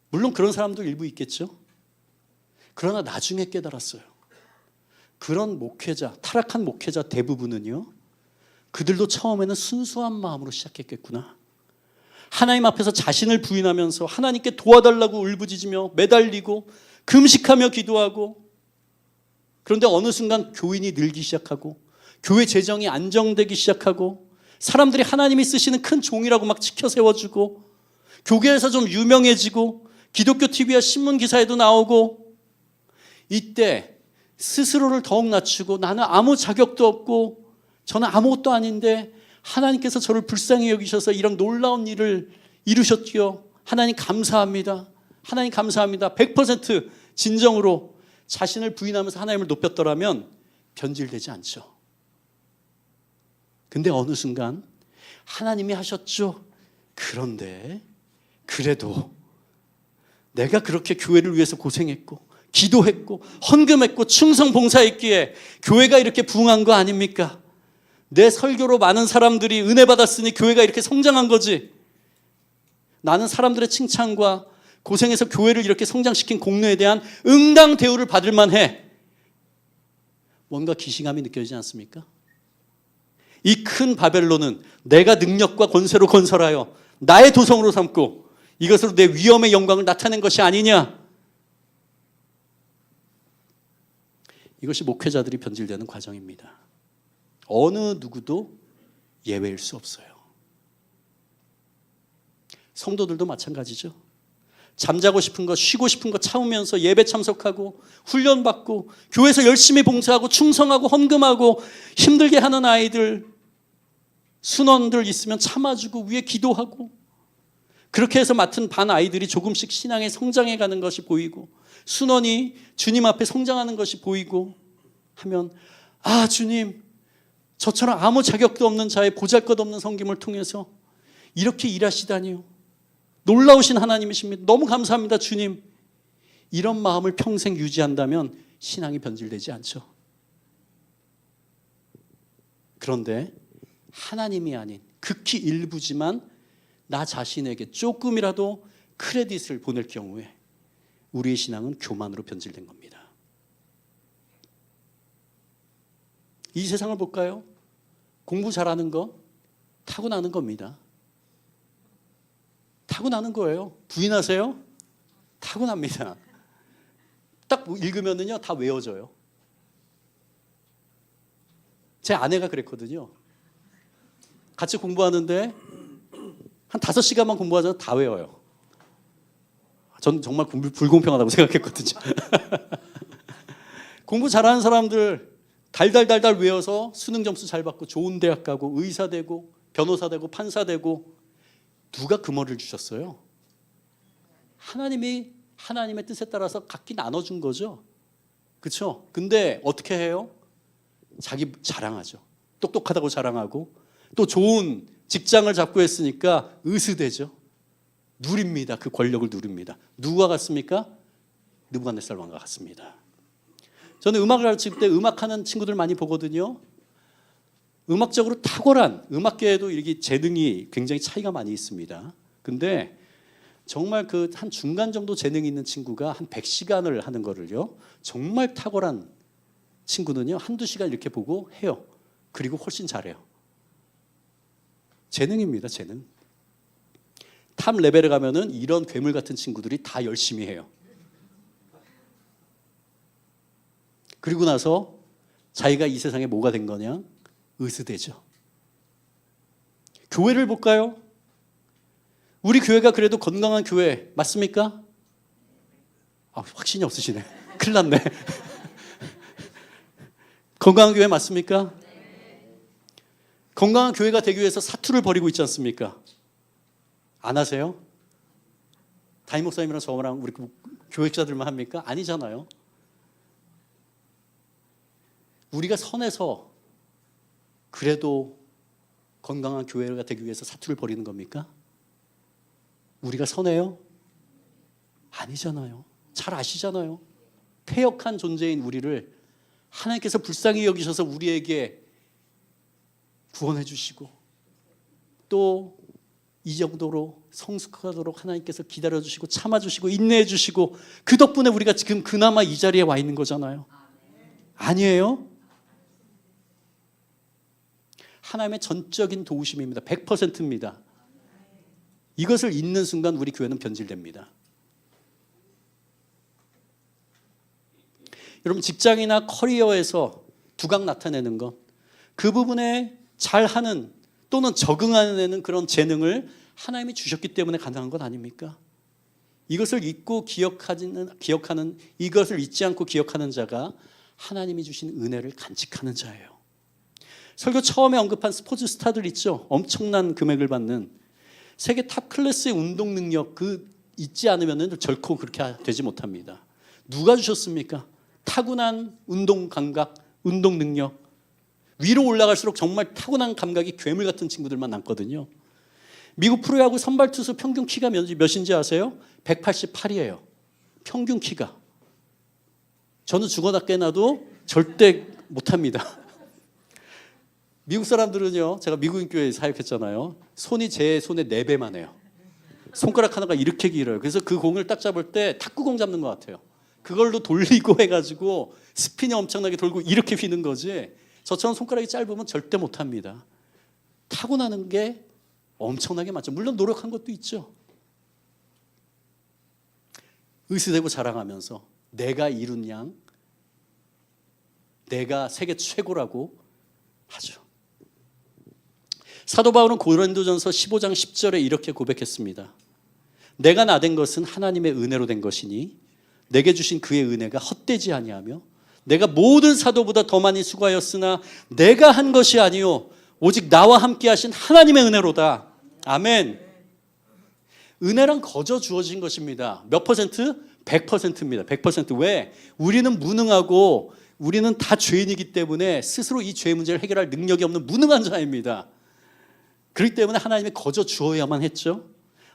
물론 그런 사람도 일부 있겠죠. 그러나 나중에 깨달았어요. 그런 목회자, 타락한 목회자 대부분은요 그들도 처음에는 순수한 마음으로 시작했겠구나. 하나님 앞에서 자신을 부인하면서 하나님께 도와달라고 울부짖으며 매달리고 금식하며 기도하고, 그런데 어느 순간 교인이 늘기 시작하고 교회 재정이 안정되기 시작하고 사람들이 하나님이 쓰시는 큰 종이라고 막 지켜 세워주고 교계에서 좀 유명해지고 기독교 TV와 신문 기사에도 나오고, 이때 스스로를 더욱 낮추고 나는 아무 자격도 없고 저는 아무것도 아닌데 하나님께서 저를 불쌍히 여기셔서 이런 놀라운 일을 이루셨지요. 하나님 감사합니다. 하나님 감사합니다. 100% 진정으로 자신을 부인하면서 하나님을 높였더라면 변질되지 않죠. 근데 어느 순간 하나님이 하셨죠. 그런데 그래도 내가 그렇게 교회를 위해서 고생했고 기도했고 헌금했고 충성 봉사했기에 교회가 이렇게 부흥한 거 아닙니까? 내 설교로 많은 사람들이 은혜 받았으니 교회가 이렇게 성장한 거지. 나는 사람들의 칭찬과 고생해서 교회를 이렇게 성장시킨 공로에 대한 응당 대우를 받을 만해. 뭔가 기시감이 느껴지지 않습니까? 이 큰 바벨론은 내가 능력과 권세로 건설하여 나의 도성으로 삼고 이것으로 내 위엄의 영광을 나타낸 것이 아니냐. 이것이 목회자들이 변질되는 과정입니다. 어느 누구도 예외일 수 없어요. 성도들도 마찬가지죠. 잠자고 싶은 거, 쉬고 싶은 거 참으면서 예배 참석하고 훈련받고 교회에서 열심히 봉사하고 충성하고 헌금하고 힘들게 하는 아이들, 순원들 있으면 참아주고 위에 기도하고 그렇게 해서 맡은 반 아이들이 조금씩 신앙에 성장해 가는 것이 보이고 순원이 주님 앞에 성장하는 것이 보이고 하면 아 주님 저처럼 아무 자격도 없는 자의 보잘것없는 섬김을 통해서 이렇게 일하시다니요. 놀라우신 하나님이십니다. 너무 감사합니다 주님. 이런 마음을 평생 유지한다면 신앙이 변질되지 않죠. 그런데 하나님이 아닌 극히 일부지만 나 자신에게 조금이라도 크레딧을 보낼 경우에 우리의 신앙은 교만으로 변질된 겁니다. 이 세상을 볼까요? 공부 잘하는 거 타고나는 겁니다. 타고나는 거예요. 부인하세요? 타고납니다. 딱 읽으면은요 다 외워져요. 제 아내가 그랬거든요. 같이 공부하는데 한 5시간만 공부하자면 다 외워요. 전 정말 공부 불공평하다고 생각했거든요. 공부 잘하는 사람들 달달달달 외워서 수능 점수 잘 받고 좋은 대학 가고 의사 되고 변호사 되고 판사 되고 누가 그 머리를 주셨어요? 하나님이 하나님의 뜻에 따라서 각기 나눠준 거죠. 그렇죠? 근데 어떻게 해요? 자기 자랑하죠. 똑똑하다고 자랑하고 또 좋은 직장을 잡고 했으니까 의스대죠. 누립니다. 그 권력을 누립니다. 누구와 같습니까? 느부갓네살 왕과 같습니다. 저는 음악을 가르칠 때 음악하는 친구들 많이 보거든요. 음악적으로 탁월한 음악계에도 이렇게 재능이 굉장히 차이가 많이 있습니다. 근데 정말 그 한 중간 정도 재능이 있는 친구가 한 100시간을 하는 거를요. 정말 탁월한 친구는요. 한두 시간 이렇게 보고 해요. 그리고 훨씬 잘해요. 재능입니다. 재능. 탑 레벨에 가면은 이런 괴물 같은 친구들이 다 열심히 해요. 그리고 나서 자기가 이 세상에 뭐가 된 거냐? 의스대죠. 교회를 볼까요? 우리 교회가 그래도 건강한 교회 맞습니까? 아, 확신이 없으시네. 큰일 났네. 건강한 교회 맞습니까? 건강한 교회가 되기 위해서 사투를 벌이고 있지 않습니까? 안 하세요? 담임 목사님이랑 저랑 우리 교육자들만 합니까? 아니잖아요. 우리가 선해서 그래도 건강한 교회가 되기 위해서 사투를 벌이는 겁니까? 우리가 선해요? 아니잖아요. 잘 아시잖아요. 패역한 존재인 우리를 하나님께서 불쌍히 여기셔서 우리에게 구원해 주시고 또 이 정도로 성숙하도록 하나님께서 기다려 주시고 참아 주시고 인내해 주시고 그 덕분에 우리가 지금 그나마 이 자리에 와 있는 거잖아요. 아니에요? 하나님의 전적인 도우심입니다. 100%입니다. 이것을 잊는 순간 우리 교회는 변질됩니다. 여러분 직장이나 커리어에서 두각 나타내는 것, 그 부분에 잘하는 또는 적응하는 그런 재능을 하나님이 주셨기 때문에 가능한 것 아닙니까? 이것을 잊고 기억하는 이것을 잊지 않고 기억하는 자가 하나님이 주신 은혜를 간직하는 자예요. 설교 처음에 언급한 스포츠 스타들 있죠? 엄청난 금액을 받는 세계 탑 클래스의 운동 능력 그 잊지 않으면 결코 그렇게 되지 못합니다. 누가 주셨습니까? 타고난 운동 감각, 운동 능력. 위로 올라갈수록 정말 타고난 감각이 괴물 같은 친구들만 남거든요. 미국 프로야구 선발 투수 평균 키가 몇인지 아세요? 188이에요. 평균 키가. 저는 죽어나 깨나도 절대 못합니다. 미국 사람들은요, 제가 미국인 교회에 사역했잖아요. 손이 제 손의 4배만 해요. 손가락 하나가 이렇게 길어요. 그래서 그 공을 딱 잡을 때 탁구공 잡는 것 같아요. 그걸로 돌리고 해가지고 스핀이 엄청나게 돌고 이렇게 휘는 거지, 저처럼 손가락이 짧으면 절대 못합니다. 타고나는 게 엄청나게 많죠. 물론 노력한 것도 있죠. 의스대고 자랑하면서 내가 이룬 양, 내가 세계 최고라고 하죠. 사도 바울은 고린도전서 15장 10절에 이렇게 고백했습니다. 내가 나된 것은 하나님의 은혜로 된 것이니 내게 주신 그의 은혜가 헛되지 아니하며 내가 모든 사도보다 더 많이 수고하였으나 내가 한 것이 아니요 오직 나와 함께 하신 하나님의 은혜로다. 아멘. 은혜란 거저 주어진 것입니다. 몇 퍼센트? 100%입니다. 100%. 왜? 우리는 무능하고 우리는 다 죄인이기 때문에 스스로 이 죄 문제를 해결할 능력이 없는 무능한 자입니다. 그렇기 때문에 하나님이 거저 주어야만 했죠.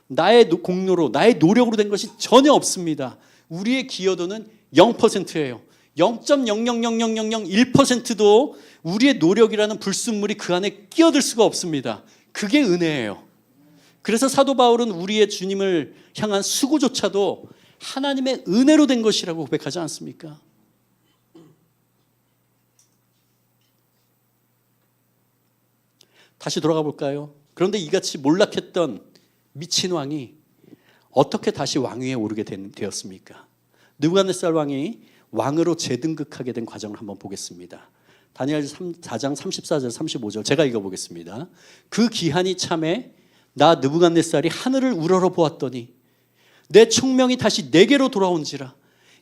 나의 공로로, 나의 노력으로 된 것이 전혀 없습니다. 우리의 기여도는 0%예요. 0.0000001%도 우리의 노력이라는 불순물이 그 안에 끼어들 수가 없습니다. 그게 은혜예요. 그래서 사도 바울은 우리의 주님을 향한 수고조차도 하나님의 은혜로 된 것이라고 고백하지 않습니까? 다시 돌아가 볼까요? 그런데 이같이 몰락했던 미친 왕이 어떻게 다시 왕위에 오르게 되었습니까? 느부갓네살 왕이 왕으로 재등극하게 된 과정을 한번 보겠습니다. 다니엘 4장 34절 35절 제가 읽어보겠습니다. 그 기한이 참에 나 느부갓네살이 하늘을 우러러 보았더니 내 총명이 다시 내게로 돌아온지라.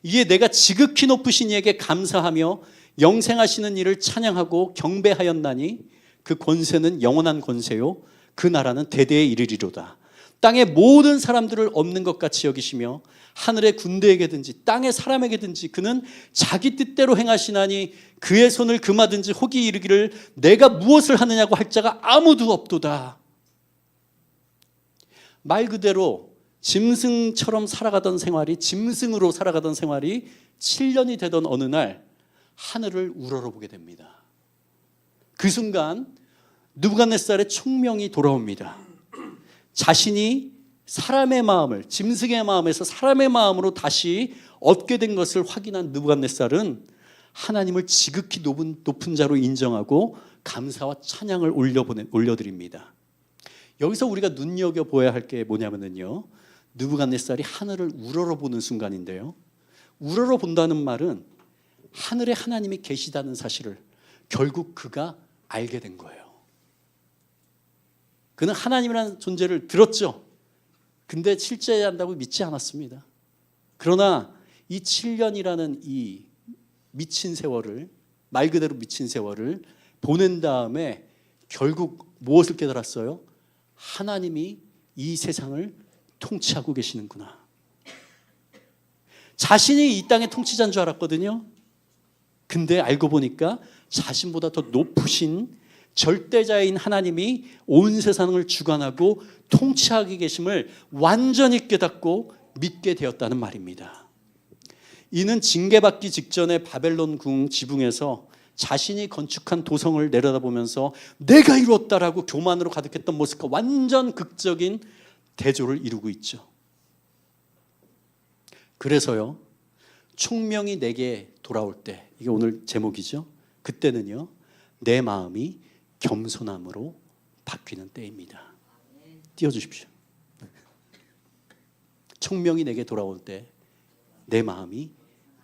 이에 내가 지극히 높으신 이에게 감사하며 영생하시는 이를 찬양하고 경배하였나니 그 권세는 영원한 권세요 그 나라는 대대에 이르리로다. 땅의 모든 사람들을 없는 것 같이 여기시며 하늘의 군대에게든지 땅의 사람에게든지 그는 자기 뜻대로 행하시나니 그의 손을 금하든지 혹이 이르기를 내가 무엇을 하느냐고 할 자가 아무도 없도다. 말 그대로 짐승처럼 살아가던 생활이, 짐승으로 살아가던 생활이 7년이 되던 어느 날 하늘을 우러러보게 됩니다. 그 순간 느부갓네살의 총명이 돌아옵니다. 자신이 사람의 마음을, 짐승의 마음에서 사람의 마음으로 다시 얻게 된 것을 확인한 느부갓네살은 하나님을 지극히 높은 자로 인정하고 감사와 찬양을 올려드립니다. 여기서 우리가 눈여겨보아야 할 게 뭐냐면요, 느부갓네살이 하늘을 우러러보는 순간인데요, 우러러본다는 말은 하늘에 하나님이 계시다는 사실을 결국 그가 알게 된 거예요. 그는 하나님이라는 존재를 들었죠. 근데 실제한다고 믿지 않았습니다. 그러나 이 7년이라는 이 미친 세월을, 말 그대로 미친 세월을 보낸 다음에 결국 무엇을 깨달았어요? 하나님이 이 세상을 통치하고 계시는구나. 자신이 이 땅의 통치자인 줄 알았거든요. 근데 알고 보니까 자신보다 더 높으신 절대자인 하나님이 온 세상을 주관하고 통치하게 계심을 완전히 깨닫고 믿게 되었다는 말입니다. 이는 징계받기 직전에 바벨론 궁 지붕에서 자신이 건축한 도성을 내려다보면서 내가 이루었다라고 교만으로 가득했던 모습과 완전 극적인 대조를 이루고 있죠. 그래서요, 총명이 내게 돌아올 때, 이게 오늘 제목이죠. 그때는요, 내 마음이 겸손함으로 바뀌는 때입니다. 띄워주십시오. 총명이 내게 돌아올 때 내 마음이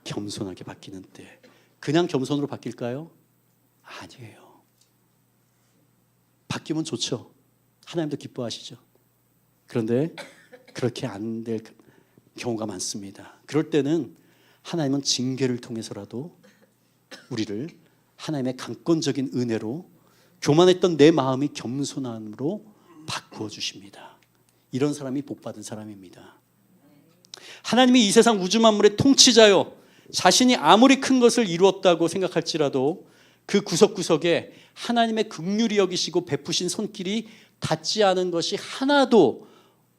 겸손하게 바뀌는 때. 그냥 겸손으로 바뀔까요? 아니에요. 바뀌면 좋죠. 하나님도 기뻐하시죠. 그런데 그렇게 안 될 경우가 많습니다. 그럴 때는 하나님은 징계를 통해서라도 우리를 하나님의 강권적인 은혜로 교만했던 내 마음이 겸손함으로 바꾸어 주십니다. 이런 사람이 복받은 사람입니다. 하나님이 이 세상 우주 만물의 통치자요, 자신이 아무리 큰 것을 이루었다고 생각할지라도 그 구석구석에 하나님의 긍휼히 여기시고 베푸신 손길이 닿지 않은 것이 하나도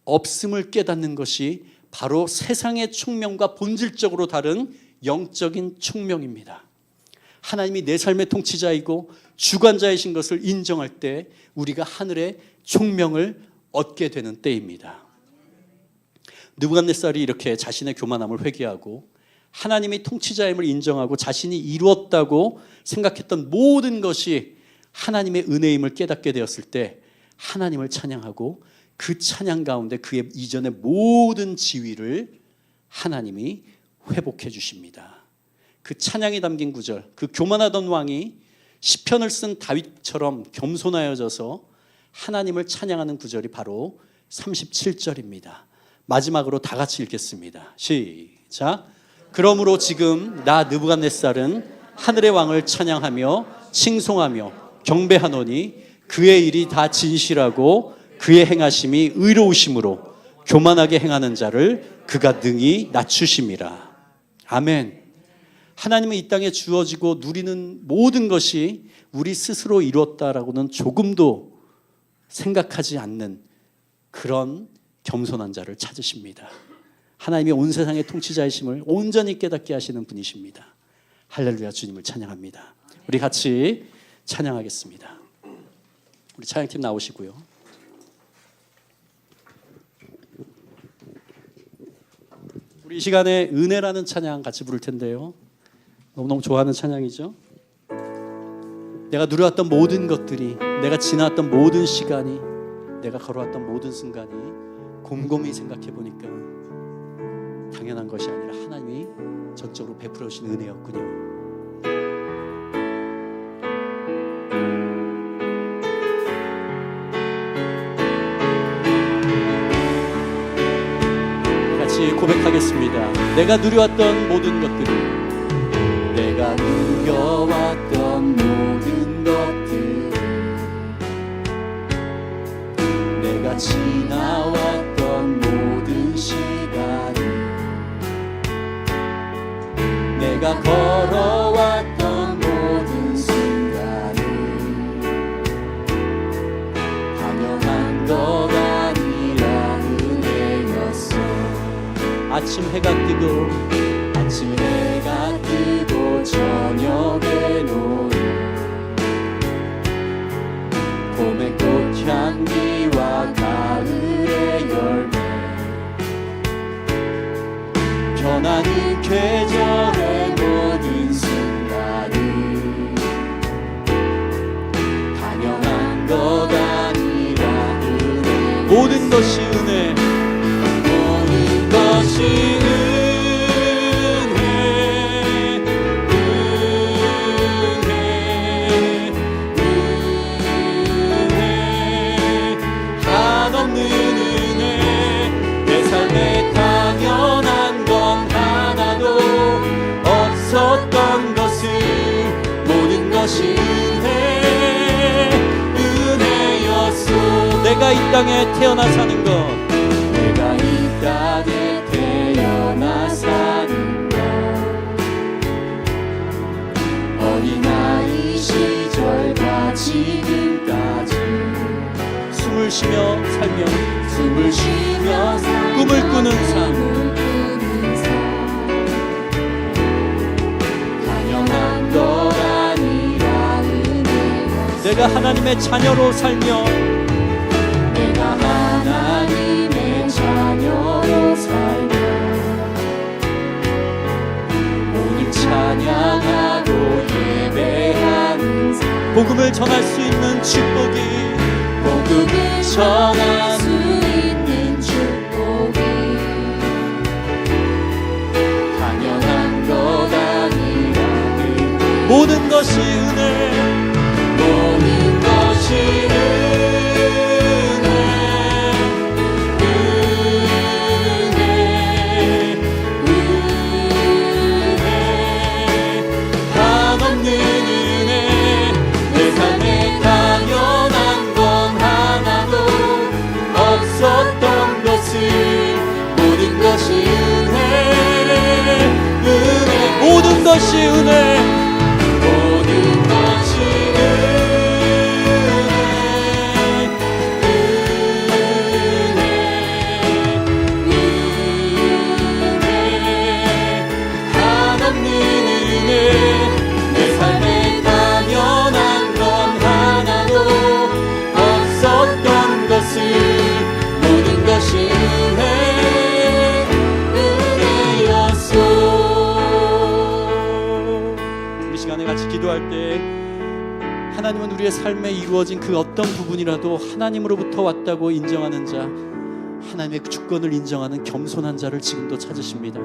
없음을 깨닫는 것이 바로 세상의 총명과 본질적으로 다른 영적인 총명입니다. 하나님이 내 삶의 통치자이고 주관자이신 것을 인정할 때 우리가 하늘의 총명을 얻게 되는 때입니다. 느부갓네살이 이렇게 자신의 교만함을 회개하고 하나님이 통치자임을 인정하고 자신이 이루었다고 생각했던 모든 것이 하나님의 은혜임을 깨닫게 되었을 때 하나님을 찬양하고 그 찬양 가운데 그의 이전의 모든 지위를 하나님이 회복해 주십니다. 그 찬양이 담긴 구절, 그 교만하던 왕이 시편을 쓴 다윗처럼 겸손하여져서 하나님을 찬양하는 구절이 바로 37절입니다. 마지막으로 다 같이 읽겠습니다. 시작. 그러므로 지금 나 느부갓네살은 하늘의 왕을 찬양하며 칭송하며 경배하노니 그의 일이 다 진실하고 그의 행하심이 의로우심으로 교만하게 행하는 자를 그가 능히 낮추심이라. 아멘. 하나님은 이 땅에 주어지고 누리는 모든 것이 우리 스스로 이루었다라고는 조금도 생각하지 않는 그런 겸손한 자를 찾으십니다. 하나님이 온 세상의 통치자이심을 온전히 깨닫게 하시는 분이십니다. 할렐루야. 주님을 찬양합니다. 우리 같이 찬양하겠습니다. 우리 찬양팀 나오시고요. 우리 이 시간에 은혜라는 찬양 같이 부를 텐데요. 너무너무 좋아하는 찬양이죠. 내가 누려왔던 모든 것들이, 내가 지나왔던 모든 시간이, 내가 걸어왔던 모든 순간이 곰곰이 생각해 보니까 당연한 것이 아니라 하나님이 전적으로 베풀어 주신 은혜였군요. 같이 고백하겠습니다. 내가 누려왔던 모든 것들이, 내가 누려왔던 모든 것들이, 내가 지나왔던 모든 시간이, 내가 걸어왔던 모든 순간이 당연한 것 아니라 은혜였어. 아침 해가 뜨고 아침 해가 뜨고 저녁에 노을, 봄의 꽃향기와 가을의 열매, 변하는 계절의 모든 순간이 당연한 것 아니라 은혜. 모든 것이 은혜, 모든 것이 은혜, 은혜, 한없는 은혜. 내 삶에 당연한 건 하나도 없었던 것을, 모든 것이 은혜, 은혜였소. 내가 이 땅에 태어나 사는 것, 내가 이 땅에 태어나 사는 것, 어린아이 시절과 지금까지 숨을 쉬며 살며, 숨을 쉬며 꿈을 꾸는 삶, 당연한 것 아니라 은혜였어. 내가 하나님의 자녀로 살며, 내가 하나님의 자녀로 살며 오늘 찬양하고 예배하는 삶, 복음을 전할 수 있는 축복이, 복음을 전할 수 있는 축복이 당연한 것 아니라 은혜. 모든 것이 은혜, 모든 것이 은혜, 은혜, 은혜, 한없는 은혜. 내 삶에 당연한 건 하나도 없었던 것을, 모든 것이 은혜, 은혜, 모든 것이 은혜, 모든 것이 모든 것이 은혜, 은혜였소. 시간에 같이 기도할 때 하나님은 우리의 삶에 이루어진 그 어떤 부분이라도 하나님으로부터 왔다고 인정하는 자, 하나님의 주권을 인정하는 겸손한 자를 지금도 찾으십니다.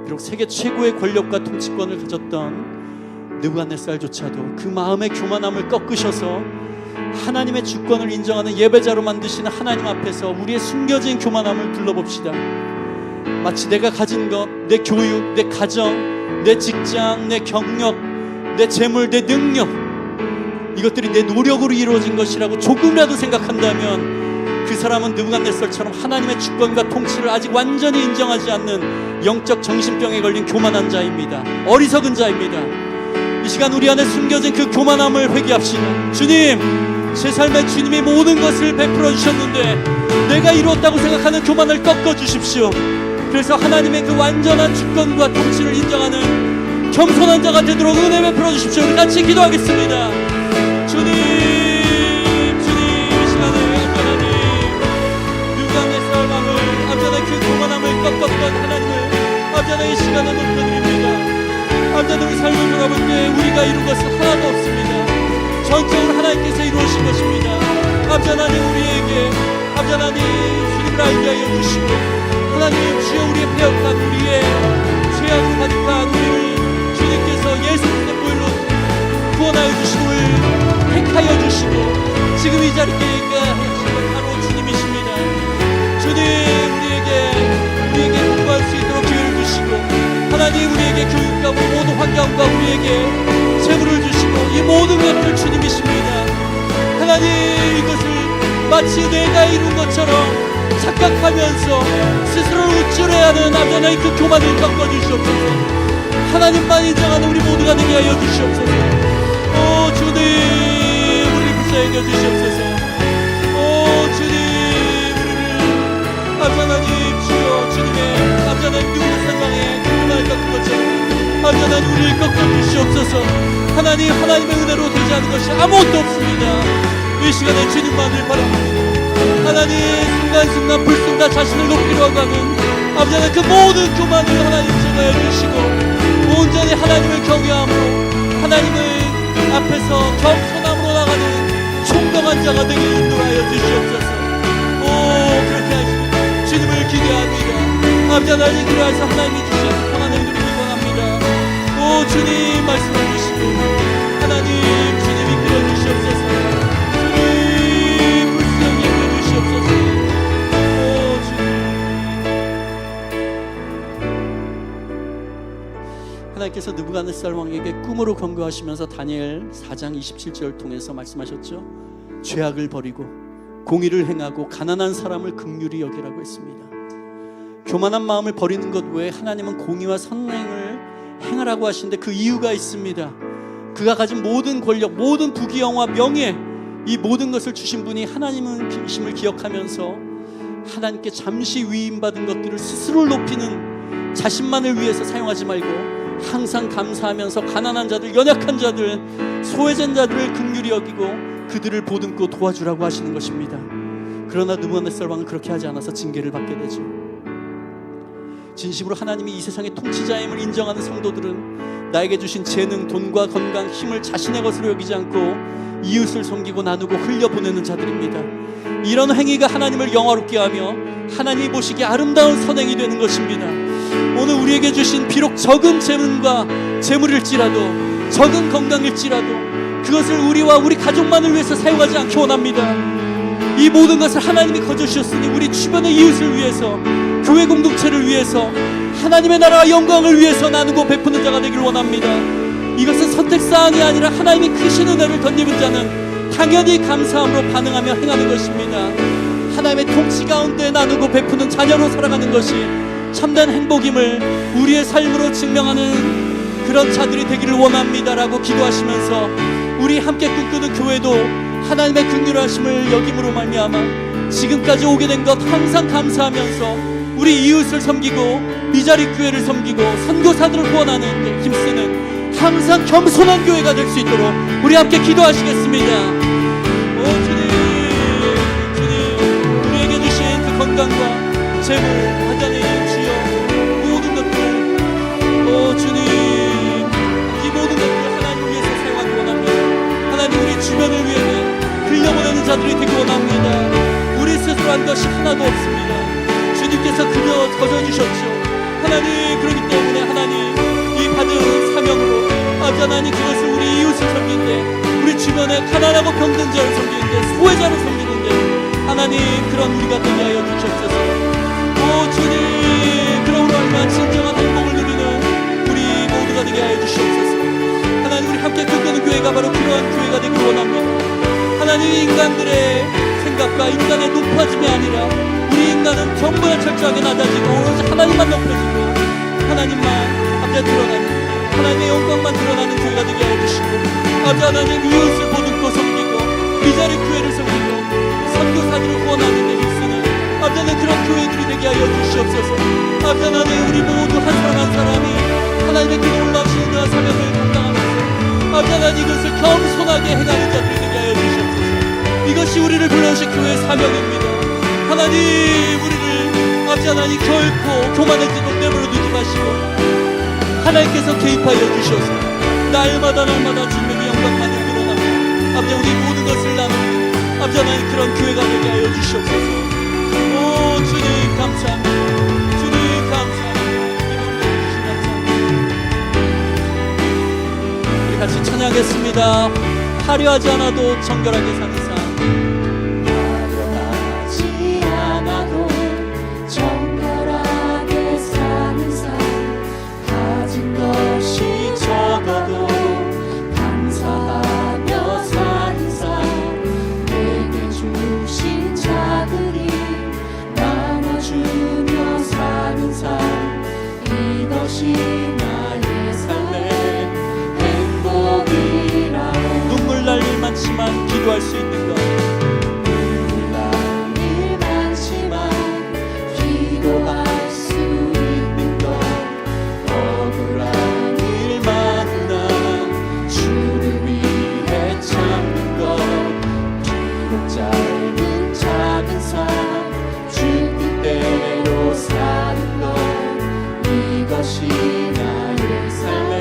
비록 세계 최고의 권력과 통치권을 가졌던 느부갓네살조차도 그 마음의 교만함을 꺾으셔서 하나님의 주권을 인정하는 예배자로 만드시는 하나님 앞에서 우리의 숨겨진 교만함을 둘러봅시다. 마치 내가 가진 것, 내 교육, 내 가정, 내 직장, 내 경력, 내 재물, 내 능력, 이것들이 내 노력으로 이루어진 것이라고 조금이라도 생각한다면 그 사람은 느부갓네살처럼 하나님의 주권과 통치를 아직 완전히 인정하지 않는 영적 정신병에 걸린 교만한 자입니다. 어리석은 자입니다. 이 시간 우리 안에 숨겨진 그 교만함을 회개합시다. 주님, 제 삶에 주님이 모든 것을 베풀어 주셨는데 내가 이루었다고 생각하는 교만을 꺾어 주십시오. 그래서 하나님의 그 완전한 주권과 통치를 인정하는 겸손한 자가 되도록 은혜 베풀어 주십시오. 우리 같이 기도하겠습니다. 주님, 이 시간에 하나님, 느부갓네살 왕을 암전의 그 교만함을 꺾었던 하나님을 암전의 이 시간에 높여드립니다. 암전 우리 삶을 돌아볼 때 우리가 이룬 것은 하나도 없습니다. 전적으로 하나님께서 이루어진 것입니다. 암전 하나님, 우리에게 암전 하나님 주님을 알게 하여 주시고, 하나님 주여 우리의 패역한, 우리의 죄악을 가득한 우리를 주님께서 예수 그리스도의 보혈로 구원하여 주시고 택하여 주시고 지금 이 자리에 계신 것 바로 주님이십니다. 주님, 우리에게 공부할 수 있도록 기회를 주시고, 하나님 우리에게 교육과 모든 환경과 우리에게 재물을 주시고, 이 모든 것들 주님이십니다. 하나님, 이것을 마치 내가 이룬 것처럼 착각하면서 스스로를 우쭐해하는 남자의 그 교만을 꺾어주시옵소서. 하나님만 인정하는 우리 모두가 되게 하여 주시옵소서. 오 주님, 우리를 불쌍히 여주시옵소서. 오 주님, 우리를 하나님 주여, 주님의 하나님 누구의 상황에 교만을 꺾은 것처럼 하나님 우리를 꺾어주시옵소서. 하나님, 하나님의 은혜로 되지 않은 것이 아무것도 없습니다. 이 시간에 주님만을 바라봅니다. 하나님, 순간순간 불순간 자신을 높이려 하는 아버지의 그 모든 교만을 하나님 제거해 주시고, 온전히 하나님을 경외함으로 하나님을 앞에서 겸손함으로 나가는 총명한 자가 되게 인도하여 주시옵소서. 오, 그렇게 하시고 주님을 기대합니다. 아버지 하나님, 그리하여서 하나님이 주신 평안을 누리기 원합니다. 오 주님, 말씀해 주시고, 하나님 주님이 이끌어 주시옵소서. 하나님께서 느부갓네살 왕에게 꿈으로 경고하시면서 다니엘 4장 27절을 통해서 말씀하셨죠. 죄악을 버리고 공의를 행하고 가난한 사람을 긍휼히 여기라고 했습니다. 교만한 마음을 버리는 것 외에 하나님은 공의와 선행을 행하라고 하시는데 그 이유가 있습니다. 그가 가진 모든 권력, 모든 부귀영화, 명예, 이 모든 것을 주신 분이 하나님이심을 기억하면서 하나님께 잠시 위임받은 것들을 스스로를 높이는 자신만을 위해서 사용하지 말고 항상 감사하면서 가난한 자들, 연약한 자들, 소외된 자들을 긍휼히 여기고 그들을 보듬고 도와주라고 하시는 것입니다. 그러나 느부갓네살 왕은 그렇게 하지 않아서 징계를 받게 되죠. 진심으로 하나님이 이 세상의 통치자임을 인정하는 성도들은 나에게 주신 재능, 돈과 건강, 힘을 자신의 것으로 여기지 않고 이웃을 섬기고 나누고 흘려보내는 자들입니다. 이런 행위가 하나님을 영화롭게 하며 하나님이 보시기에 아름다운 선행이 되는 것입니다. 오늘 우리에게 주신 비록 적은 재물일지라도, 적은 건강일지라도 그것을 우리와 우리 가족만을 위해서 사용하지 않기 원합니다. 이 모든 것을 하나님이 거저주셨으니 우리 주변의 이웃을 위해서, 교회 공동체를 위해서, 하나님의 나라와 영광을 위해서 나누고 베푸는 자가 되기를 원합니다. 이것은 선택사항이 아니라 하나님이 크신 은혜를 덧입은 자는 당연히 감사함으로 반응하며 행하는 것입니다. 하나님의 통치 가운데 나누고 베푸는 자녀로 살아가는 것이 참된 행복임을 우리의 삶으로 증명하는 그런 자들이 되기를 원합니다라고 기도하시면서 우리 함께 꿈꾸는 교회도 하나님의 긍휼하심을 여김으로 말미암아 지금까지 오게 된 것 항상 감사하면서 우리 이웃을 섬기고 미자리 교회를 섬기고 선교사들을 구원하는 데 힘쓰는 항상 겸손한 교회가 될 수 있도록 우리 함께 기도하시겠습니다. 오 주님, 주님, 우리에게 주신 그 건강과 재물, 하나님 주여 모든 것들, 오 주님, 이 모든 것들 주변을 위해 흘려보내는 자들이 되기 원합니다. 우리 스스로 한 것이 하나도 없습니다. 주님께서 그저 거저주셨죠. 하나님, 그렇기 때문에 하나님 이 받은 사명으로 아버지 하나님, 그것을 우리 이웃을 섬기는데, 우리 주변에 가난하고 병든 자를 섬기는데, 소외자를 섬기는데 하나님, 그런 우리가 되게 하여 주시옵소서. 오 주님, 그런 얼마나 진정한 행복을 누리는 우리 모두가 되게 하여 주시옵소서. 하나님, 우리 함께 꿈꾸는 교회가 바로 그러한 교회가 되길 원합니다. 하나님, 인간들의 생각과 인간의 높아짐이 아니라 우리 인간은 전부 다 철저하게 낮아지고 오로지 하나님만 높여지고 하나님만 앞에 드러나는, 하나님의 영광만 드러나는 교회가 되게 하여 주시고, 아버지 하나님, 이웃을 보듬고 섬기고 미자리 교회를 섬기고 선교사들을 구원하는 데 힘쓰는 아버지 하나님, 그런 교회들이 되게 하여 주시옵소서. 아버지 하나님, 우리 모두 한 사람 한 사람이 하나님의 그 놀라우신 은혜와 사명을 감당하면서 아버지 하나님, 이것을 겸손하게 행하는 자들이 되게 하여 주시옵소서. 이것이 우리를 불러오신 교회의 사명입니다. 하나님, 우리를 아버지 하나님 결코 교만해지고 내버려 두지 마시고 하나님께서 개입하여 주셔서 날마다 주님의 영광만을 드러나며 아버지 우리 모든 것을 나누는 아버지 하나님 그런 교회가 되게 하여 주시옵소서. 오 주님 감사합니다. 주님 감사합니다. 우리 같이 찬양하겠습니다. 화려하지 않아도 정결하게 사는 삶. 많지만 기도할 수 있는 것, 눈물 날 일 많지만 기도할 수 있는 것, 억울한 일 많으나 주를 위해 참는 것, 비록 짧은 작은 삶 주 뜻대로 사는 것, 이것이 나의 삶의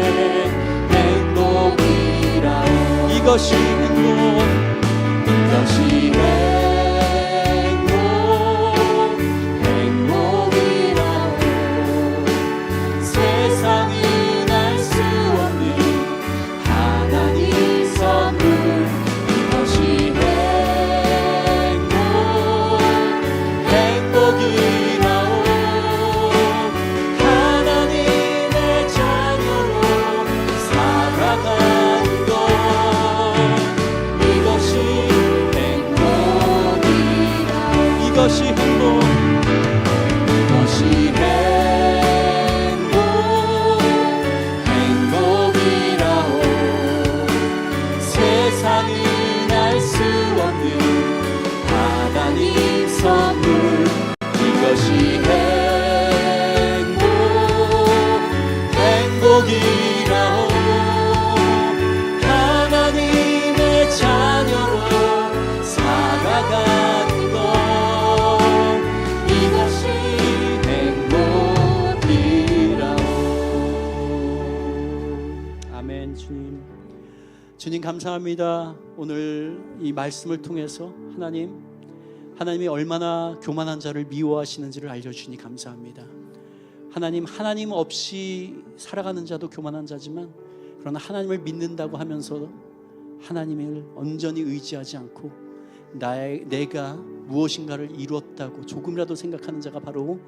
행복이라오. 이것이 이것이 행복이라오. 세상은 알 수 없는 하나님 선물. 이것이 행복이라오. 하나님의 자녀로 살아가는 것, 이것이 행복, 이것이 행복이라오. 세상은 알 수 없는 하나님 선물. 이것이 행복이라오. 하나님의 자녀로 살아가는 것, 주님 감사합니다. 오늘 이 말씀을 통해서 하나님이 얼마나 교만한 자를 미워하시는지를 알려주니 감사합니다. 하나님 없이 살아가는 자도 교만한 자지만, 그러나 하나님을 믿는다고 하면서 하나님을 온전히 의지하지 않고 내가 무엇인가를 이루었다고 조금이라도 생각하는 자가 바로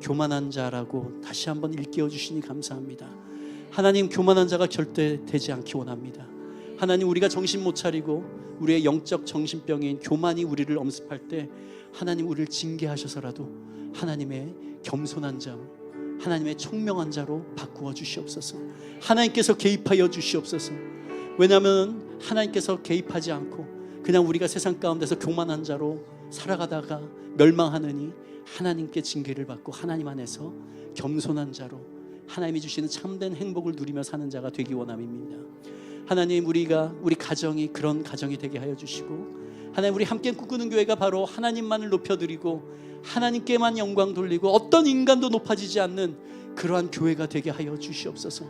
교만한 자라고 다시 한번 일깨워 주시니 감사합니다. 하나님, 교만한 자가 절대 되지 않기 원합니다. 하나님, 우리가 정신 못 차리고 우리의 영적 정신병인 교만이 우리를 엄습할 때 하나님, 우리를 징계하셔서라도 하나님의 겸손한 자, 하나님의 총명한 자로 바꾸어 주시옵소서. 하나님께서 개입하여 주시옵소서. 왜냐하면 하나님께서 개입하지 않고 그냥 우리가 세상 가운데서 교만한 자로 살아가다가 멸망하느니 하나님께 징계를 받고 하나님 안에서 겸손한 자로 하나님이 주시는 참된 행복을 누리며 사는 자가 되기 원함입니다. 하나님, 우리 가정이 그런 가정이 되게 하여 주시고, 하나님, 우리 함께 꿈꾸는 교회가 바로 하나님만을 높여드리고 하나님께만 영광 돌리고 어떤 인간도 높아지지 않는 그러한 교회가 되게 하여 주시옵소서.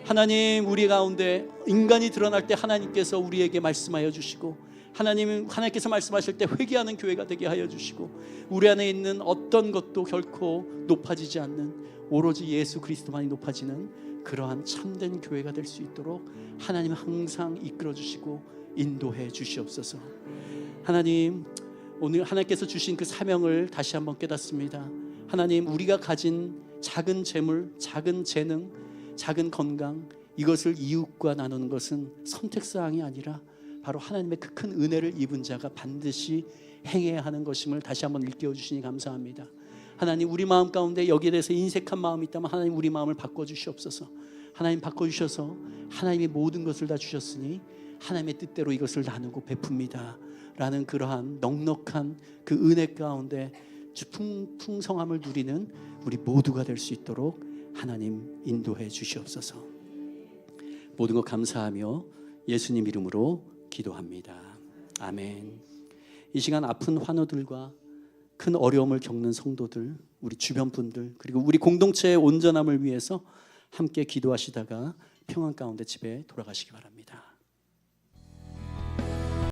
하나님, 우리 가운데 인간이 드러날 때 하나님께서 우리에게 말씀하여 주시고, 하나님께서 말씀하실 때 회개하는 교회가 되게 하여 주시고, 우리 안에 있는 어떤 것도 결코 높아지지 않는, 오로지 예수 그리스도만이 높아지는 그러한 참된 교회가 될 수 있도록 하나님 항상 이끌어 주시고 인도해 주시옵소서. 하나님, 오늘 하나님께서 주신 그 사명을 다시 한번 깨닫습니다. 하나님, 우리가 가진 작은 재물, 작은 재능, 작은 건강, 이것을 이웃과 나누는 것은 선택사항이 아니라 바로 하나님의 그 큰 은혜를 입은 자가 반드시 행해야 하는 것임을 다시 한번 일깨워 주시니 감사합니다. 하나님, 우리 마음 가운데 여기에 대해서 인색한 마음이 있다면 하나님 우리 마음을 바꿔주시옵소서. 하나님 바꿔주셔서 하나님이 모든 것을 다 주셨으니 하나님의 뜻대로 이것을 나누고 베풉니다 라는 그러한 넉넉한 그 은혜 가운데 풍성함을 누리는 우리 모두가 될 수 있도록 하나님 인도해 주시옵소서. 모든 것 감사하며 예수님 이름으로 기도합니다. 아멘. 이 시간 아픈 환우들과 큰 어려움을 겪는 성도들, 우리 주변 분들, 그리고 우리 공동체의 온전함을 위해서 함께 기도하시다가 평안 가운데 집에 돌아가시기 바랍니다.